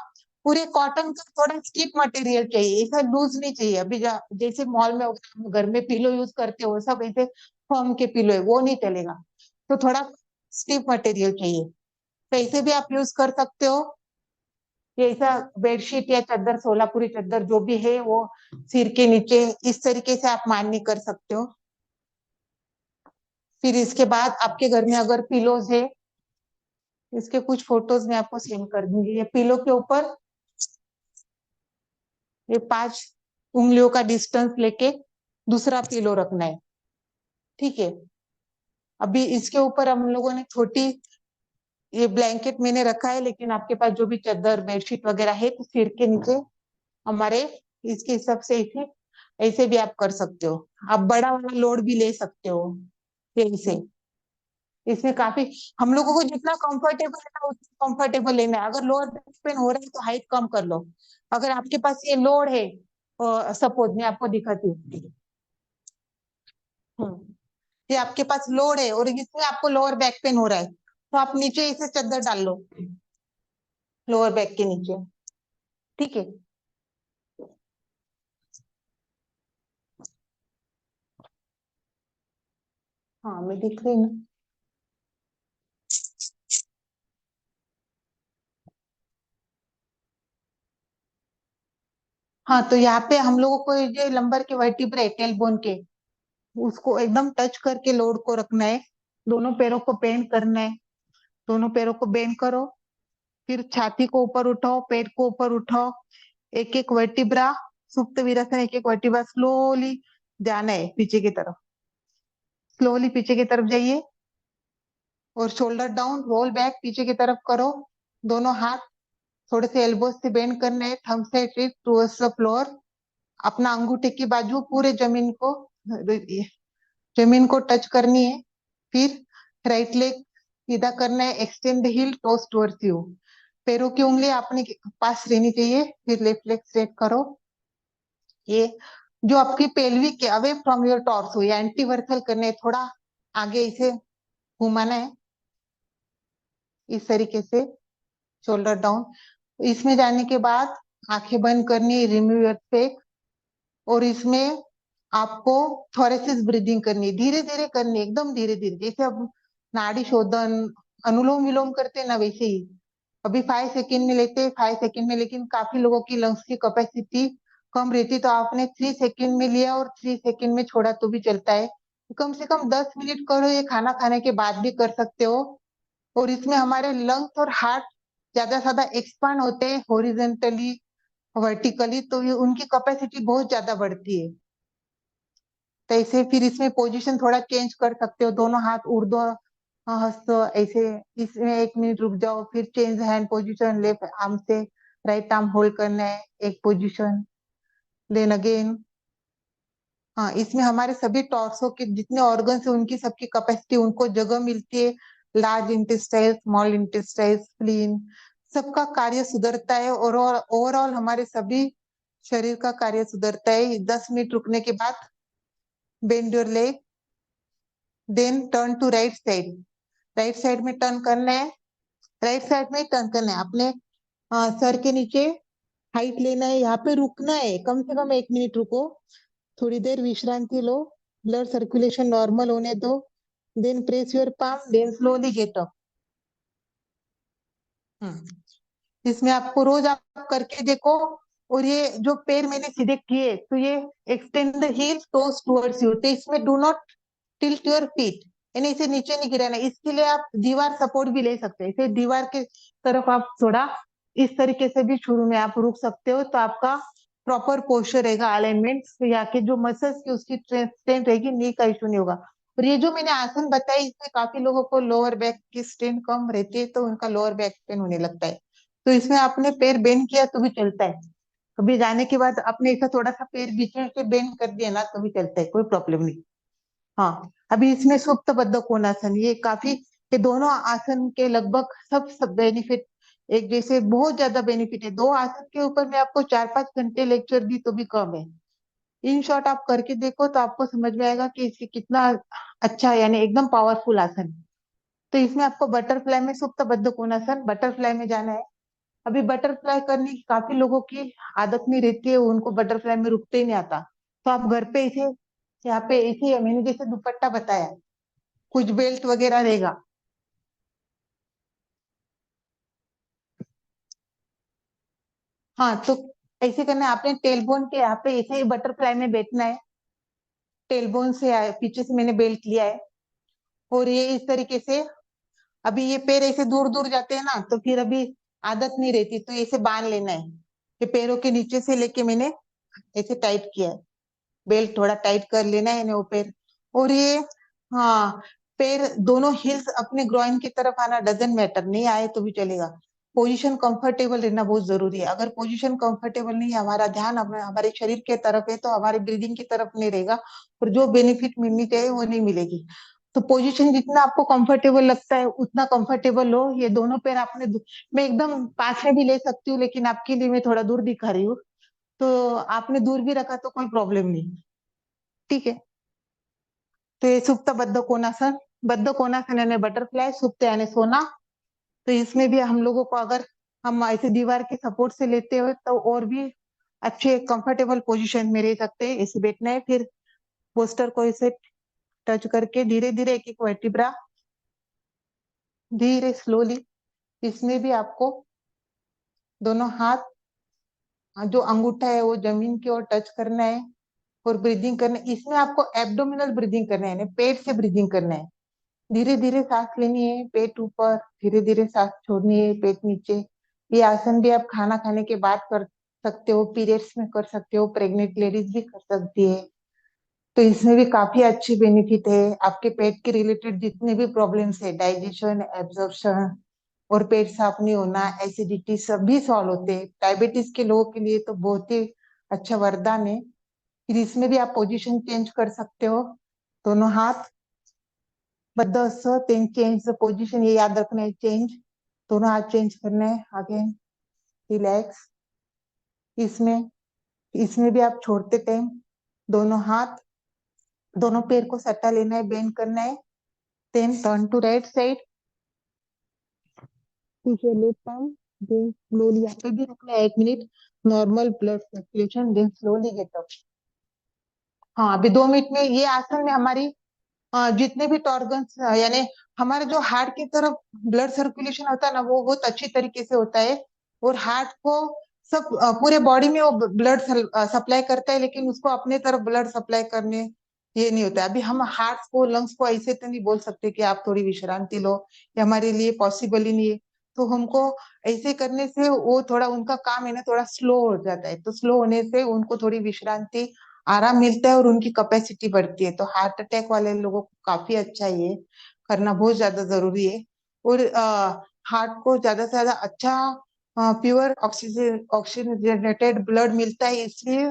पूरे कॉटन का थोड़ा स्टिफ मटेरियल चाहिए, ऐसा लूज नहीं चाहिए। अभी जैसे मॉल में हम घर में पिलो यूज करते हो सब ऐसे फॉर्म के पिलो है, वो नहीं चलेगा, तो थोड़ा स्टिफ मटेरियल चाहिए, तो ऐसे भी आप यूज कर सकते हो। ये ऐसा बेडशीट या चादर, सोलापुरी चादर जो भी है वो सिर के नीचे इस तरीके से आप मारनी कर सकते हो। फिर इसके बाद आपके घर में अगर पिलोज है, इसके कुछ फोटोज मैं आपको सेंड कर दूंगी। ये पिलो के ऊपर ये 5 उंगलियों का डिस्टेंस लेके दूसरा पिलो रखना है, ठीक है। अभी इसके ऊपर हम लोगों ने छोटी ये ब्लैंकेट मैंने रखा है, लेकिन आपके पास जो भी चादर बेडशीट वगैरह है तो सिर के नीचे हमारे इसके हिसाब से ऐसे ऐसे भी आप कर सकते हो, आप बड़ा वाला लोड भी ले सकते हो, ये इसे इसमें काफी हम लोगों को जितना कंफर्टेबल है उतना कंफर्टेबल लेना है। अगर लोअर बैक पेन हो रहा है तो हाइट कम कर लो, अगर आपके पास ये लोड है, सपोज मैं आपको दिखाती हूँ, ये आपके पास लोड है और इसमें आपको लोअर बैक पेन हो रहा है तो आप नीचे इसे चादर डाल लो लोअर बैक के नीचे, ठीक है। हाँ, मैं दिख रही हूँ। हाँ, तो यहाँ पे हम लोगों को ये जो लंबर के वर्टिब्रे टेलबोन के उसको एकदम टच करके लोड को रखना है, दोनों पैरों को बेंड करना है, दोनों पैरों को बेंड करो, फिर छाती को ऊपर उठाओ, पेट को ऊपर उठाओ, एक एक वर्टिब्रा, सुप्त वीरासन एक एक वर्टिब्रा स्लोली जाना है पीछे की तरफ, स्लोली पीछे की तरफ जाइए और शोल्डर डाउन, रोल बैक, पीछे की तरफ करो। दोनों हाथ थोड़े से एल्बोज से बेंड करने हैं, थंब से टिप टुवर्ड्स द फ्लोर। अपना अंगूठे की बाजू पूरे जमीन को टच करनी है। फिर राइट लेग सीधा करना है, extend the heel, toes towards you. पैरों की उंगली अपने पास रहनी चाहिए। फिर लेफ्ट लेग स्ट्रेट करो। ये जो आपकी पेल्विक है अवे फ्रॉम योर टॉर्सो, या एंटी वर्सल करने, थोड़ा आगे इसे घुमाना है इस तरीके से, शोल्डर डाउन। इसमें जाने के बाद आंखें बंद करनी, रिमूव योर फेक। और इसमें आपको थोरेसिस ब्रीदिंग करनी है, धीरे धीरे करनी है, एकदम धीरे धीरे, जैसे अब नाड़ी शोधन अनुलोम विलोम करते हैं ना, वैसे ही। अभी 5 सेकेंड में लेते हैं, 5 सेकेंड में, लेकिन काफी लोगों की लंग्स की कैपेसिटी कम रहती, तो आपने 3 सेकेंड में लिया और 3 सेकेंड में छोड़ा तो भी चलता है। कम से कम 10 मिनट करो, ये खाना खाने के बाद भी कर सकते हो। और इसमें हमारे लंग्स और हार्ट ज्यादा से ज्यादा एक्सपांड होते हैं हॉरिजेंटली, वर्टिकली, तो ये उनकी कैपेसिटी बहुत ज्यादा बढ़ती है। तो ऐसे फिर इसमें पोजीशन थोड़ा चेंज कर सकते हो, दोनों हाथ ऊर्ध्व हस्त ऐसे। इसमें 1 मिनट रुक जाओ, फिर change hand position, left arm से राइट आर्म होल्ड करना है, एक पोजीशन, देन अगेन। हाँ, इसमें हमारे सभी टॉर्सो के जितने ऑर्गन्स है उनकी सबकी कैपेसिटी उनको जगह मिलती है। Large intestinal, small intestinal, spleen, सबका कार्य सुधरता है, और ओवरऑल हमारे सभी शरीर का कार्य सुधरता है। 10 मिनट रुकने के बाद bend your leg, then turn to right side. Right side में टर्न करना है, राइट साइड में टर्न करना है अपने सर के नीचे हाइट लेना है, यहाँ पे रुकना है, कम से कम 1 मिनट रुको, थोड़ी देर विश्रांति लो, ब्लड सर्कुलेशन नॉर्मल होने दो, then press your palm, then slowly get up. इसमें आपको रोज आप करके देखो। और ये जो पैर मैंने सीधे किए, तो ये extend the heel toes towards you, तो इसमें do not tilt your feet, यानी इसे नीचे नहीं गिराना। इसके लिए आप दीवार सपोर्ट भी ले सकते हैं, इसे दीवार के तरफ आप थोड़ा इस तरीके से भी शुरू में आप रुक सकते हो, तो आपका प्रॉपर पोस्चर रहेगा, अलाइनमेंट, तो यहाँ के जो मसल्स की उसकी स्ट्रेंथ रहेगी, नी का इशू नहीं होगा। और ये जो मैंने आसन बताई, इसमें काफी लोगों को लोअर बैक की स्ट्रेंथ कम रहती है, तो उनका लोअर बैक पेन होने लगता है। तो इसमें आपने पैर बेंड किया तो भी चलता है, कभी जाने के बाद आपने ऐसा थोड़ा सा पैर बीच में से बेंड कर दिया ना तो भी चलता है, कोई प्रॉब्लम नहीं। हाँ, अभी इसमें सुप्त बद्ध कोणासन, ये काफी, ये दोनों आसन के लगभग सब बेनिफिट एक जैसे, बहुत ज्यादा बेनिफिट है। दो आसन के ऊपर मैं आपको 4-5 घंटे लेक्चर दी तो भी कम है। इन शॉर्ट आप करके देखो तो आपको समझ में आएगा कि इससे कितना अच्छा है, यानी एकदम पावरफुल आसन। तो इसमें आपको बटरफ्लाई में, सुप्त बद्ध कोणासन, बटरफ्लाई में जाना है। अभी बटरफ्लाई करने की काफी लोगों की आदत नहीं रहती है, उनको बटरफ्लाई में रुकते ही नहीं आता, तो आप घर पे इसे, यहाँ पे ऐसे मैंने जैसे दुपट्टा बताया, कुछ बेल्ट वगैरह रहेगा। हाँ, तो ऐसे करना है आपने, टेलबोन के यहाँ पे ऐसे ही बटरफ्लाई में बैठना है, टेलबोन से पीछे से मैंने बेल्ट लिया है। और ये इस तरीके से, अभी ये पैर ऐसे दूर दूर जाते हैं ना, तो फिर अभी आदत नहीं रहती, तो ऐसे बांध लेना है, ये पैरों के नीचे से लेके मैंने ऐसे टाइट किया है, बेल्ट थोड़ा टाइट कर लेना है वो पैर। और ये, हाँ, पैर दोनों हिल्स अपने ग्रोइन की तरफ आना, डजंट मैटर, नहीं आए तो भी चलेगा। पोजीशन कंफर्टेबल रहना बहुत जरूरी है, अगर पोजीशन कंफर्टेबल नहीं है, हमारा ध्यान हमारे शरीर के तरफ है, तो हमारी ब्रीदिंग की तरफ नहीं रहेगा, और जो बेनिफिट मिलनी चाहिए वो नहीं मिलेगी। तो पोजीशन जितना आपको कंफर्टेबल लगता है उतना कंफर्टेबल हो। ये दोनों पैर आपने मैं एकदम पास में भी ले सकती हूँ, लेकिन आपके लिए मैं थोड़ा दूर दिखा रही हूँ, तो आपने दूर भी रखा तो कोई प्रॉब्लम नहीं, ठीक है। तो ये सुप्त बद्ध कोणासन, बद्ध कोणासन यानी बटरफ्लाई, सुप्त यानी सोना। तो इसमें भी हम लोगों को, अगर हम ऐसे दीवार के सपोर्ट से लेते हुए, तो और भी अच्छे कंफर्टेबल पोजीशन में रह सकते हैं। ऐसे बैठना है, फिर पोस्टर को इसे टच करके धीरे धीरे एक एक वर्टिब्रा, धीरे स्लोली। इसमें भी आपको दोनों हाथ, जो अंगूठा है वो जमीन की ओर टच करना है, और ब्रीदिंग करना है। इसमें आपको एब्डोमिनल ब्रीदिंग करना है, यानी पेट से ब्रीदिंग करना है। धीरे धीरे सांस लेनी है, पेट ऊपर, धीरे धीरे सांस छोड़नी है, पेट नीचे। ये आसन भी आप खाना खाने के बाद कर सकते हो, पीरियड्स में कर सकते हो, प्रेग्नेंट लेडीज भी कर सकती है। तो इसमें भी काफी अच्छी बेनिफिट है। आपके पेट के रिलेटेड जितने भी प्रॉब्लम्स है, डाइजेशन, एब्जॉर्प्शन और पेट साफ नहीं होना, एसिडिटी, सभी सॉल्व होते हैं। डायबिटीज के लोगों के लिए तो बहुत ही अच्छा वरदान है। फिर इसमें भी आप पोजीशन चेंज कर सकते हो, दोनों हाथ बस चेंज द पोजीशन, ये याद रखना है, चेंज, दोनों हाथ चेंज करना है। Again relax. इसमें इसमें भी आप छोड़ते टाइम दोनों हाथ, दोनों पैर को सट्टा लेना है, बेंड करना है। Then turn to right side, push your left arm, then slowly, यहाँ पे भी रुकना है 1 minute, normal blood circulation, then slowly get up. हाँ, अभी 2 मिनट में ये आसन में हमारी जितने भी ऑर्गन्स, यानी हमारे जो हार्ट की तरफ ब्लड सर्कुलेशन होता है ना, वो बहुत अच्छी तरीके से होता है। और हार्ट को सब पूरे बॉडी में वो ब्लड सप्लाई करता है, लेकिन उसको अपने तरफ ब्लड सप्लाई करने ये नहीं होता है। अभी हम हार्ट को, लंग्स को ऐसे तो नहीं बोल सकते कि आप थोड़ी विश्रांति लो, ये हमारे लिए पॉसिबल ही नहीं है। तो हमको ऐसे करने से वो थोड़ा, उनका काम है ना, थोड़ा स्लो हो जाता है। तो स्लो होने से उनको थोड़ी विश्रांति, आराम मिलता है और उनकी कैपेसिटी बढ़ती है। तो हार्ट अटैक वाले लोगों को काफी अच्छा ये करना बहुत ज्यादा जरूरी है। और हार्ट को ज्यादा से ज्यादा अच्छा प्योर ऑक्सीजनेटेड ब्लड मिलता है, इसलिए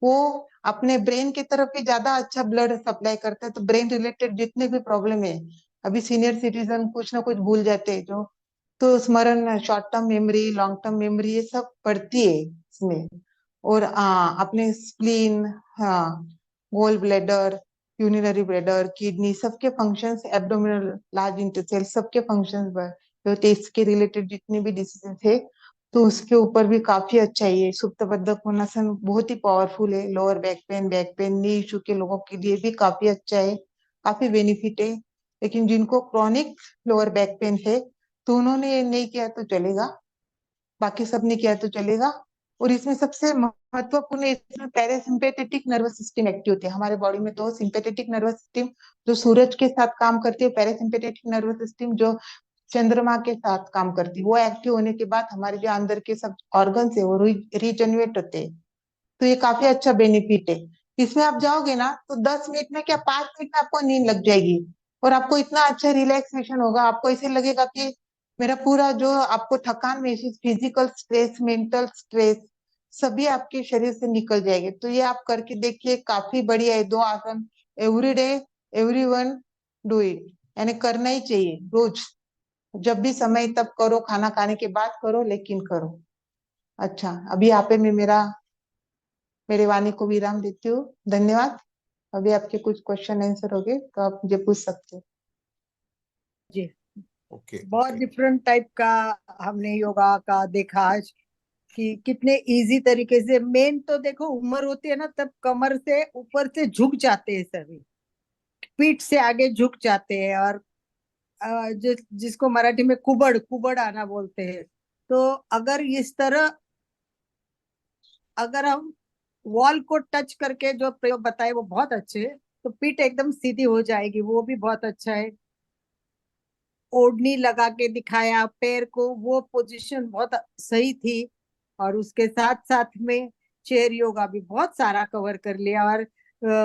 वो अपने ब्रेन की तरफ भी ज्यादा अच्छा ब्लड सप्लाई करता है। तो ब्रेन रिलेटेड जितने भी प्रॉब्लम है, अभी सीनियर सिटीजन कुछ ना कुछ भूल जाते हैं, जो तो स्मरण, short term memory, long term memory, ये सब बढ़ती है इसमें। और अपने स्प्लीन, हाँ, gall bladder, urinary bladder, kidney, सबके फंक्शंस, एब्डोमिनल लार्ज इंटेस्टाइन, सबके फंक्शंस होते, इसके रिलेटेड जितने भी डिसीजेस है, तो उसके ऊपर भी काफी अच्छा है ये सुप्त बद्धक कोणासन, बहुत ही पावरफुल है। Lower back pain, knee issue के लोगों के लिए भी काफी अच्छा है, काफी बेनिफिट है। लेकिन जिनको क्रॉनिक लोअर बैक पेन है, तो उन्होंने ये नहीं किया तो चलेगा, बाकी सब ने किया तो चलेगा। और इसमें सबसे महत्वपूर्ण है, इसमें पैरासिम्पेथेटिक नर्वस सिस्टम एक्टिव होती है हमारे बॉडी में। तो सिंपेथेटिक नर्वस सिस्टम जो सूरज के साथ काम करती है, पैरासिम्पेथेटिक नर्वस सिस्टम जो चंद्रमा के साथ काम करती है, वो एक्टिव होने के बाद हमारे जो अंदर के सब ऑर्गन्स है वो रीजनरेट होते हैं। तो ये काफी अच्छा बेनिफिट है। इसमें आप जाओगे ना तो 10 मिनट में क्या, 5 मिनट में आपको नींद लग जाएगी। और आपको इतना अच्छा रिलैक्सेशन होगा, आपको ऐसे लगेगा कि मेरा पूरा जो आपको थकान महसूस, फिजिकल स्ट्रेस, मेंटल स्ट्रेस, सभी आपके शरीर से निकल जाएंगे। तो ये आप करके देखिए, काफी बढ़िया है। 2 आसन every day, everyone do it, यानी करना ही चाहिए रोज, जब भी समय तब करो, खाना खाने के बाद करो, लेकिन करो। अच्छा, अभी यहाँ पे मैं मेरे वाणी को विराम देती हूँ। धन्यवाद। अभी आपके कुछ क्वेश्चन आंसर हो गए तो आप मुझे पूछ सकते हो। जी, ओके बहुत डिफरेंट टाइप का हमने योगा का देखा आज, कि कितने इजी तरीके से। मेन तो देखो, उम्र होती है ना, तब कमर से ऊपर से झुक जाते हैं सभी, पीठ से आगे झुक जाते हैं, और जिसको मराठी में कुबड़ कुबड़ आना बोलते हैं। तो अगर इस तरह, अगर हम वॉल को टच करके जो प्रयोग बताए वो बहुत अच्छे है, तो पीठ एकदम सीधी हो जाएगी, वो भी बहुत अच्छा है। ओढ़नी लगा के दिखाया पैर को, वो पोजीशन बहुत सही थी। और उसके साथ साथ में चेयर योगा भी बहुत सारा कवर कर लिया। और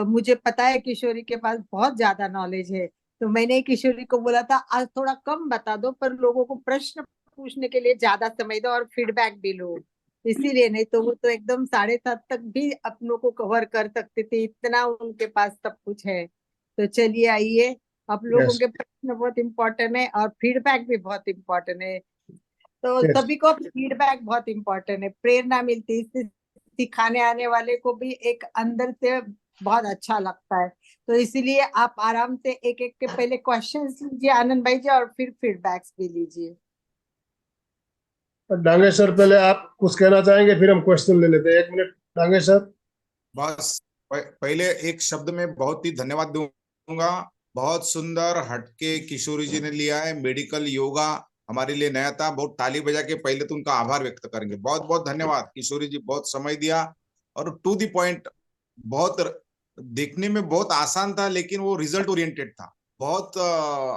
मुझे पता है किशोरी के पास बहुत ज्यादा नॉलेज है, तो मैंने किशोरी को बोला था आज थोड़ा कम बता दो, पर लोगों को प्रश्न पूछने के लिए ज्यादा समय दो और फीडबैक भी लो, इसीलिए। नहीं तो वो तो एकदम 7:30 तक भी अपनों को कवर कर सकते थे, इतना उनके पास सब कुछ है। तो चलिए आइए, आप लोगों Yes, के प्रश्न बहुत इंपॉर्टेंट है और फीडबैक भी बहुत इंपॉर्टेंट है। तो yes. सभी को फीडबैक बहुत इंपॉर्टेंट है, प्रेरणा मिलती है इससे, सिखाने आने वाले को भी एक अंदर से बहुत अच्छा लगता है। तो इसीलिए आप आराम से एक एक के पहले क्वेश्चंस लीजिए आनंद भाई जी, और फिर फीडबैक्स भी लीजिए। डांगे सर, पहले आप कुछ कहना चाहेंगे, फिर हम क्वेश्चन ले लेते हैं। 1 मिनट डांगे सर। बस पहले एक शब्द में बहुत ही धन्यवाद दूंगा। बहुत सुंदर हटके किशोरी जी ने लिया है, मेडिकल योगा हमारे लिए नया था। बहुत ताली बजा के पहले तो उनका आभार व्यक्त करेंगे। बहुत बहुत धन्यवाद किशोरी जी, बहुत समय दिया और टू द पॉइंट। बहुत देखने में बहुत आसान था, लेकिन वो रिजल्ट ओरिएंटेड था। बहुत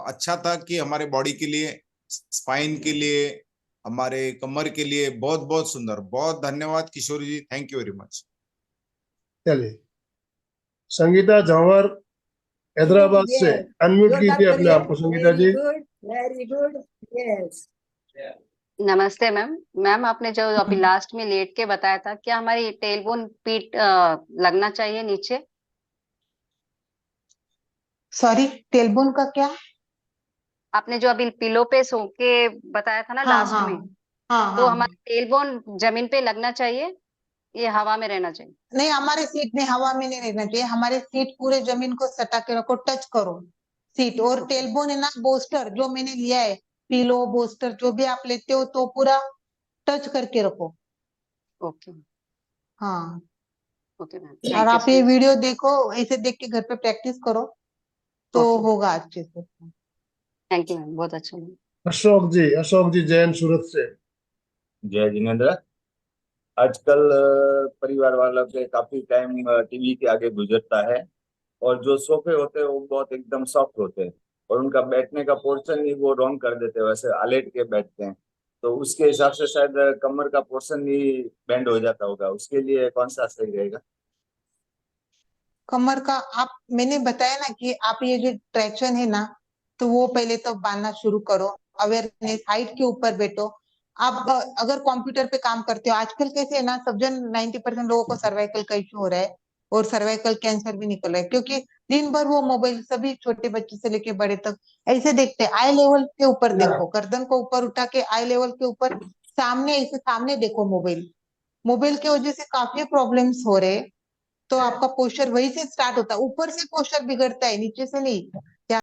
अच्छा था कि हमारे बॉडी के लिए, स्पाइन के लिए, हमारे कमर के लिए बहुत बहुत सुंदर। बहुत धन्यवाद Kishori ji, thank you very much. चलिए, संगीता झंवर हैदराबाद से Yes. अनम्यूट जोरदार कीजिए अपने करिए। आप को Sangeeta very ji. Good, very good. Yes. नमस्ते मैम। मैम आपने जो अभी लास्ट में लेट के बताया था, क्या हमारी टेलबोन पीठ लगना चाहिए नीचे? सॉरी, टेलबोन का क्या? आपने जो अभी पिलो पे सो के बताया था ना हाँ लास्ट हाँ में, हाँ तो हाँ। हमारा टेलबोन जमीन पे लगना चाहिए, ये हवा में रहना चाहिए? नहीं, हमारे सीट में हवा में नहीं रहना चाहिए, हमारे सीट पूरे जमीन को सटा के रखो, टच करो सीट। और टेलबोन है ना, बोस्टर जो मैंने लिया है, पिलो बोस्टर जो भी आप लेते हो, तो पूरा टच करके रखो। ओके हाँ। ओके मैम, और थैंक यू आप सो ये मच। वीडियो देखो, ऐसे देख के घर पे प्रैक्टिस करो तो ओके, होगा अच्छे से। थैंक यू मैम, बहुत अच्छा लगा। अशोक जी जैन सूरत से। जय जिनेन्द्र। आजकल परिवार वालों के काफी टाइम टीवी के आगे गुजरता है, और जो सोफे होते हैं वो बहुत एकदम सॉफ्ट होते हैं, और उनका बैठने का पोर्शन ही वो रॉन्ग कर देते हैं, वैसे आलेट के बैठते हैं। तो उसके हिसाब से शायद कमर का पोर्शन ही बेंड हो जाता होगा, उसके लिए कौन सा सही रहेगा? कमर का आप, मैंने बताया ना कि आप ये जो ट्रैक्शन है ना, तो वो पहले तो बांधना शुरू करो। अवेयरनेस, हाइट के ऊपर बैठो। आप अगर कंप्यूटर पे काम करते हो, आजकल कैसे है ना, सब जन 90% लोगों को सर्वाइकल का इश्यू हो रहा है, और सर्वाइकल कैंसर भी निकल रहा है, क्योंकि दिन भर वो मोबाइल, सभी छोटे बच्चे से लेके बड़े तक ऐसे देखते हैं। आई लेवल के ऊपर देखो, गर्दन को ऊपर उठा के आई लेवल के ऊपर सामने, ऐसे सामने देखो मोबाइल। मोबाइल की वजह से काफी प्रॉब्लम्स हो रहे हैं। तो आपका पोस्चर वहीं से स्टार्ट होता है, ऊपर से पोस्चर बिगड़ता है, नीचे से नहीं। क्या?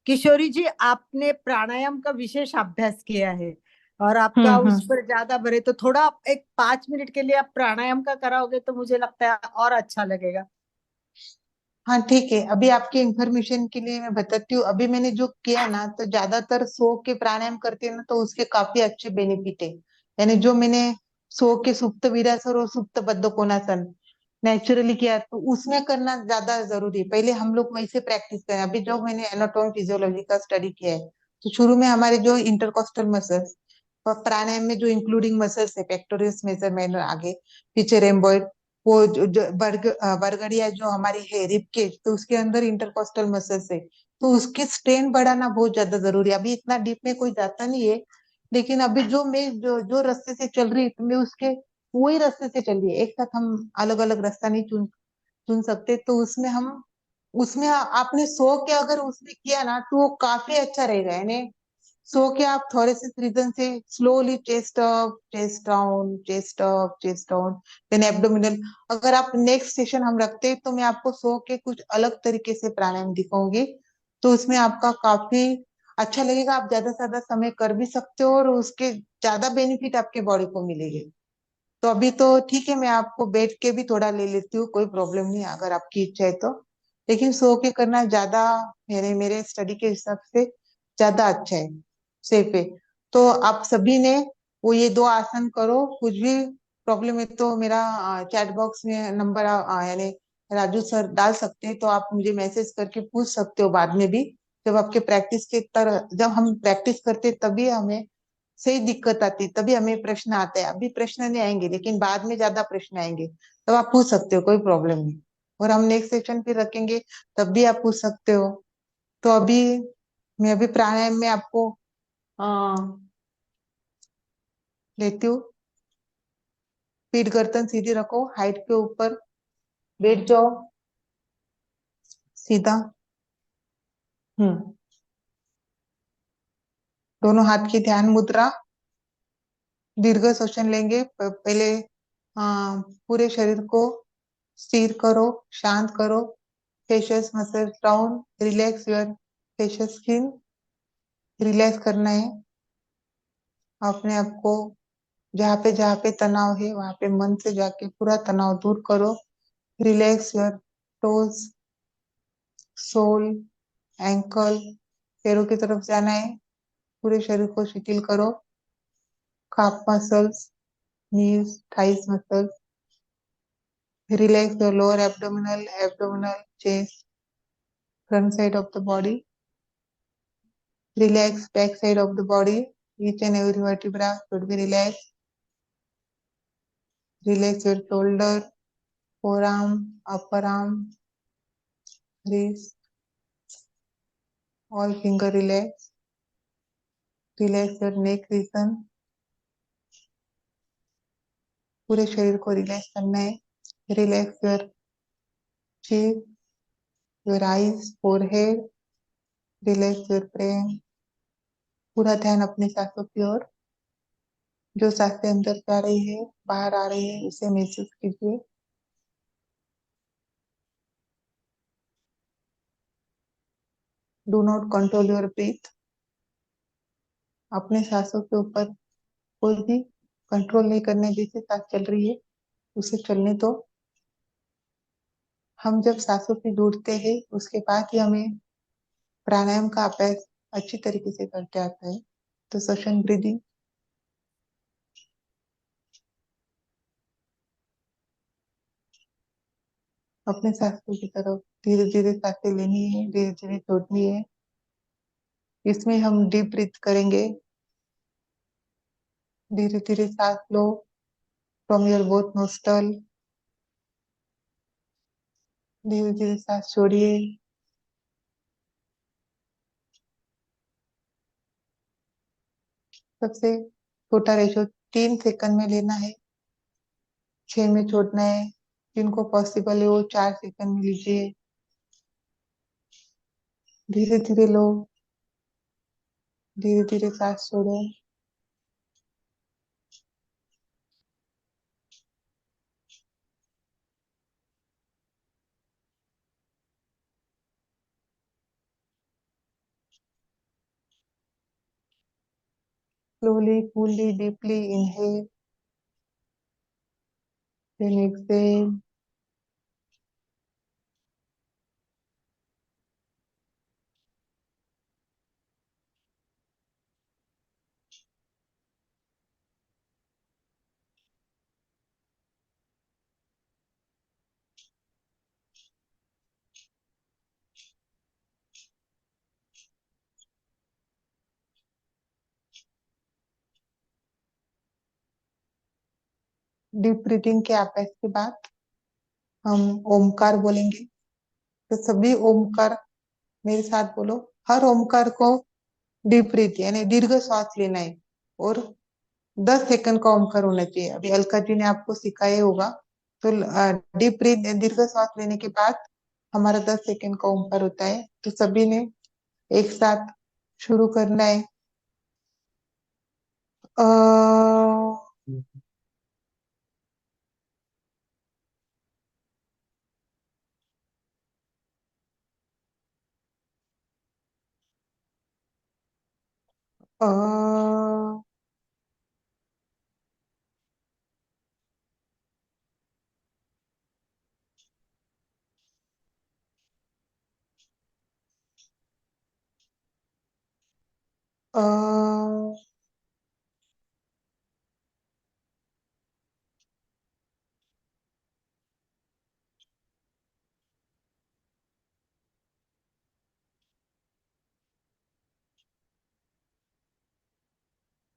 किशोरी जी, आपने प्राणायाम का विशेष अभ्यास किया है और आपका उस पर ज्यादा बरे, तो थोड़ा एक 5 मिनट के लिए आप प्राणायाम का कराओगे तो मुझे लगता है और अच्छा लगेगा। हाँ ठीक है, अभी आपके इंफॉर्मेशन के लिए मैं बताती हूँ। अभी मैंने जो किया ना, तो ज्यादातर सो के प्राणायाम करते हैं ना, तो उसके काफी अच्छे बेनिफिट है। यानी जो मैंने सो के सुप्त वीरासन और सुप्त बद्ध कोणासन नेचुरली किया, तो उसमें करना ज्यादा जरूरी है। पहले हम लोग वैसे प्रैक्टिस करें। अभी जो मैंने एनाटॉमी फिजियोलॉजी का स्टडी किया है, तो शुरू में हमारे जो इंटरकॉस्टल मसल्स, प्राणायाम में जो इंक्लूडिंग मसल्स है, पेक्टोरियस मेजर, मैनर, आगे पीछे रेम्बॉइड, वो जो बरगड़िया जो हमारी है रिब केज, तो उसके अंदर इंटरकॉस्टल मसल्स है, तो उसके स्ट्रेन बढ़ाना बहुत ज्यादा जरूरी है। अभी इतना डीप में कोई जाता नहीं है, लेकिन अभी जो मैं जो रास्ते से चल रही, तो मैं उसके वही रास्ते से चल रही है। एक साथ हम अलग अलग रास्ता नहीं चुन चुन सकते, तो उसमें आपने सो के अगर उसमें किया ना, तो वो काफी अच्छा रहेगा। यानी सो के आप थोड़े से रीजन से slowly chest up, chest down, chest up, chest down, then abdominal. अगर आप नेक्स्ट सेशन हम रखते हैं, तो मैं आपको सो के कुछ अलग तरीके से प्राणायाम दिखाऊंगी, तो उसमें आपका काफी अच्छा लगेगा। आप ज्यादा से ज्यादा समय कर भी सकते हो, और उसके ज्यादा बेनिफिट आपके बॉडी को मिलेंगे। तो अभी तो ठीक है, मैं आपको बैठ के भी थोड़ा ले लेती हूँ, कोई प्रॉब्लम नहीं है अगर आपकी इच्छा है तो। लेकिन सो के करना ज्यादा, मेरे मेरे स्टडी के हिसाब से ज्यादा अच्छा है, सेफ है। तो आप सभी ने वो ये दो आसन करो। कुछ भी प्रॉब्लम है तो मेरा चैट बॉक्स में नंबर यानी राजू सर डाल सकते हैं, तो आप मुझे मैसेज करके पूछ सकते हो बाद में भी। जब आपके प्रैक्टिस के तरह, जब हम प्रैक्टिस करते तभी हमें सही दिक्कत आती, तभी हमें प्रश्न आते हैं। अभी प्रश्न नहीं आएंगे, लेकिन बाद में ज्यादा प्रश्न आएंगे, तब आप पूछ सकते हो, कोई प्रॉब्लम नहीं। और हम नेक्स्ट सेशन फिर रखेंगे, तब भी आप पूछ सकते हो। तो अभी मैं अभी प्राणायाम में आपको आ, लेती हूँ। पीठ गर्दन सीधी रखो, हाइट के ऊपर बैठ जाओ सीधा। दोनों हाथ की ध्यान मुद्रा। दीर्घ श्वसन लेंगे। पहले पूरे शरीर को स्थिर करो, शांत करो। Facial muscles down, relax your facial skin. Relax करना है अपने आप को। जहाँ पे तनाव है, वहां पे मन से जाके पूरा तनाव दूर करो। Relax your toes, sole, ankle, पैरों की तरफ जाना है। पूरे शरीर को शिथिल करो। calf muscles, knees, thighs muscles. Relax your lower abdominal, chest, front side of the body. Relax back side of the body. Each and every vertebra should be relaxed. Relax your shoulder, forearm, upper arm, wrist, all finger relax. Relax your neck region. पूरे शरीर को relax करना है. Relax your cheek, your eyes, forehead. Relax your brain. पूरा ध्यान अपने सांसों की ओर. जो सांसें अंदर जा रही है, बाहर आ रही है, उसे महसूस कीजिए. Do not control your breathe. अपने सांसों के ऊपर कोई भी कंट्रोल नहीं करने. जैसे सांस चल रही है उसे चलने दो. हम जब सांसों से जुड़ते हैं उसके बाद ही हमें प्राणायाम का अभ्यास अच्छी तरीके से करते आता है. तो सशन ब्रीदिंग. अपने सांसों की तरफ धीरे धीरे सांसें लेनी है, धीरे धीरे छोड़नी है. इसमें हम डीप ब्रीथ करेंगे. धीरे धीरे सांस लो फ्रॉम योर बोथ नोस्ट्रल. धीरे धीरे सांस छोड़िए. सबसे छोटा रेशो 3 सेकंड में लेना है, 6 में छोड़ना है. जिनको पॉसिबल है वो 4 सेकंड में लीजिए. धीरे धीरे लो, धीरे धीरे सांस छोड़ो. Slowly, fully, deeply inhale, then exhale. Deep breathing के अभ्यास के बाद हम ओमकार बोलेंगे. तो सभी ओमकार मेरे साथ बोलो. हर ओमकार को डीप ब्रीथ यानी दीर्घ श्वास लेना है और 10 सेकंड का ओमकार होना चाहिए. अभी अलका जी ने आपको सिखाया होगा. तो डीप ब्रीथ दीर्घ श्वास लेने के बाद हमारा 10 सेकंड का ओमकार होता है. तो सभी ने एक साथ शुरू करना है. अ अ अ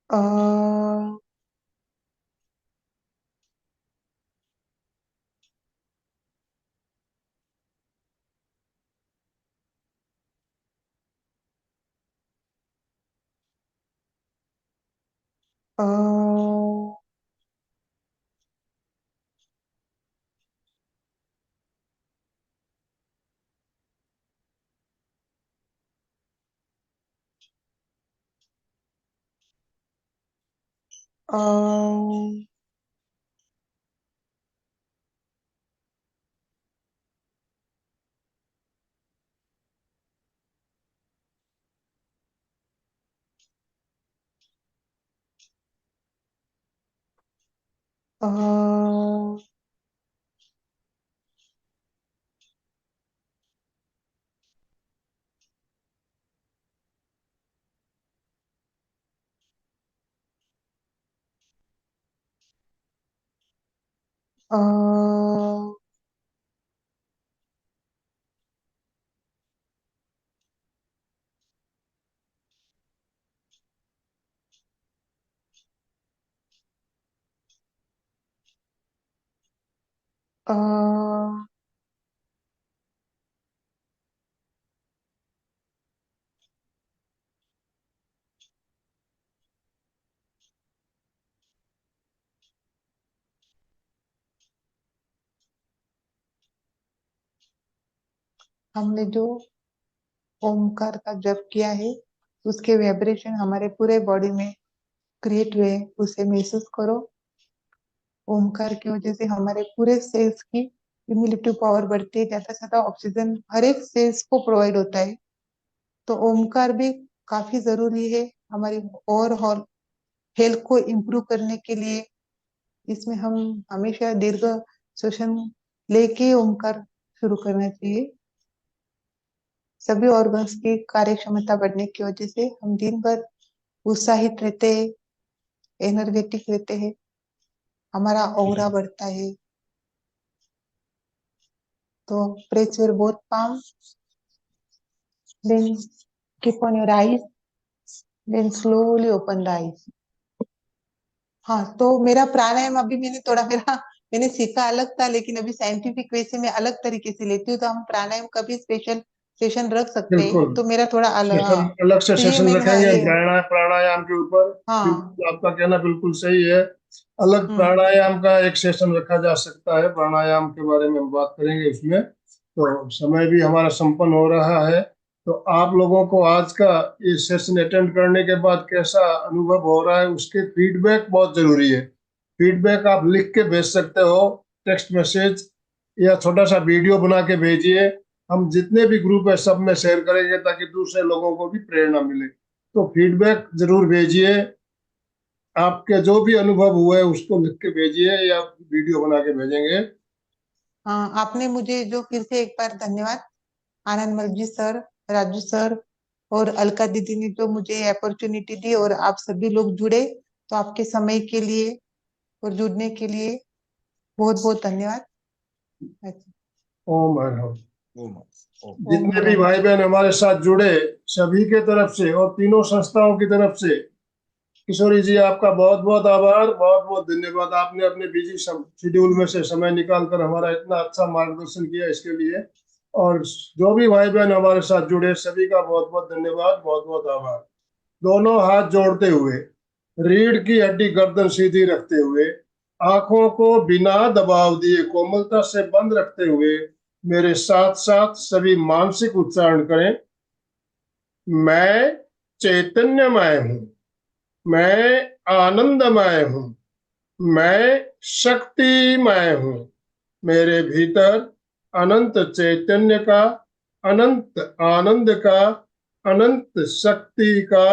अ अ अ अ अ अ हमने जो ओमकार का जप किया है उसके वाइब्रेशन हमारे पूरे बॉडी में क्रिएट हुए, उसे महसूस करो। ओमकार की वजह से हमारे पूरे सेल्स की इम्यूनिटी पावर बढ़ती है, ज्यादा से ज्यादा ऑक्सीजन हर एक सेल्स को प्रोवाइड होता है। तो ओमकार भी काफी जरूरी है हमारी ओवरऑल हेल्थ को इम्प्रूव करने के लिए। इसमें हम हमेशा दीर्घ श्वसन लेके ओमकार शुरू करना चाहिए। सभी ऑर्गन्स की कार्य क्षमता बढ़ने की वजह से हम दिन भर उत्साहित रहते हैं, एनर्जेटिक रहते हैं, हमारा ऑरा बढ़ता है। तो press your both palm, then keep on your eyes, then slowly open the eyes. हाँ, तो मेरा प्राणायाम अभी मैंने सीखा अलग था, लेकिन अभी साइंटिफिक वे से मैं अलग तरीके से लेती हूँ। तो हम प्राणायाम का भी स्पेशल सेशन रख सकते हैं। बिल्कुल। तो मेरा थोड़ा अलग, सेशन हाँ, अलग से तो ये सेशन मैंने रखेंगे ये प्राणायाम के ऊपर। हाँ बिल्कुल, आपका कहना बिल्कुल सही है। अलग हम्म प्राणायाम का एक सेशन रखा जा सकता है, प्राणायाम के बारे में हम बात करेंगे उसमें। तो समय भी हमारा संपन्न हो रहा है। तो आप लोगों को आज का ये सेशन अटेंड करने के बाद कैसा अनुभव हो रहा है, उसके फीडबैक बहुत जरूरी है। फीडबैक आप लिख के भेज सकते हो, टेक्स्ट मैसेज या छोटा सा वीडियो बना के भेजिए। हम जितने भी ग्रुप है सब में शेयर करेंगे ताकि दूसरे लोगों को भी प्रेरणा मिले। तो फीडबैक जरूर भेजिए, आपके जो भी अनुभव हुए उसको लिख के भेजिए या वीडियो बना के भेजेंगे। हाँ, आपने मुझे जो फिर से एक बार धन्यवाद आनंद मलजी सर, राजू सर और अलका दीदी ने जो मुझे अपॉर्चुनिटी दी, और आप सभी लोग जुड़े, तो आपके समय के लिए और जुड़ने के लिए बहुत बहुत धन्यवाद। ओम हर हर। ओम जितने हर भी हर। भाई बहन हमारे साथ जुड़े सभी के तरफ से और तीनों संस्थाओं की तरफ से किशोरी जी आपका बहुत बहुत आभार, बहुत बहुत धन्यवाद। आपने अपने बिजी शेड्यूल में से समय निकाल कर हमारा इतना अच्छा मार्गदर्शन किया, इसके लिए। और जो भी भाई बहन हमारे साथ जुड़े सभी का बहुत बहुत धन्यवाद, बहुत बहुत आभार। दोनों हाथ जोड़ते हुए, रीढ़ की हड्डी गर्दन सीधी रखते हुए, आंखों को बिना दबाव दिए कोमलता से बंद रखते हुए मेरे साथ साथ सभी मानसिक उच्चारण करें। मैं चैतन्यमय हूँ, मैं आनंदमय हूँ, मैं शक्तिमय हूँ। मेरे भीतर अनंत चैतन्य का, अनंत आनंद का, अनंत शक्ति का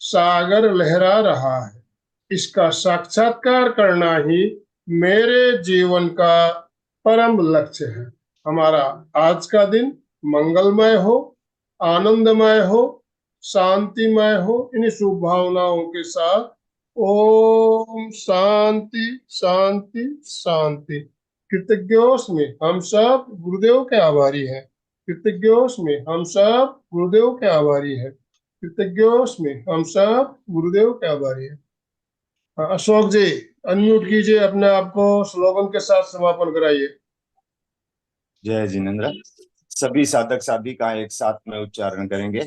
सागर लहरा रहा है। इसका साक्षात्कार करना ही मेरे जीवन का परम लक्ष्य है। हमारा आज का दिन मंगलमय हो, आनंदमय हो, शांतिमय हो। इन शुभ भावनाओं के साथ ओम शांति शांति शांति। कृतज्ञोस्मि, हम सब गुरुदेव के आभारी हैं। कृतज्ञोस्मि, हम सब गुरुदेव के आभारी हैं। कृतज्ञोस्मि, हम सब गुरुदेव के आभारी हैं। अशोक जी अनम्यूट कीजिए अपने आप को, स्लोगन के साथ समापन कराइए। जय जिनेंद्र। सभी साधक साधिका एक साथ में उच्चारण करेंगे।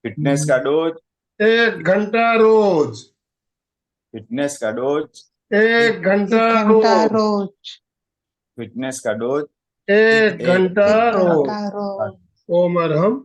फिटनेस का डोज 1 घंटा रोज, फिटनेस का डोज 1 घंटा 1 घंटा रोज, रोज, फिटनेस का डोज 1 घंटा 1 रोज। घंटा रोज। ओम अरहम।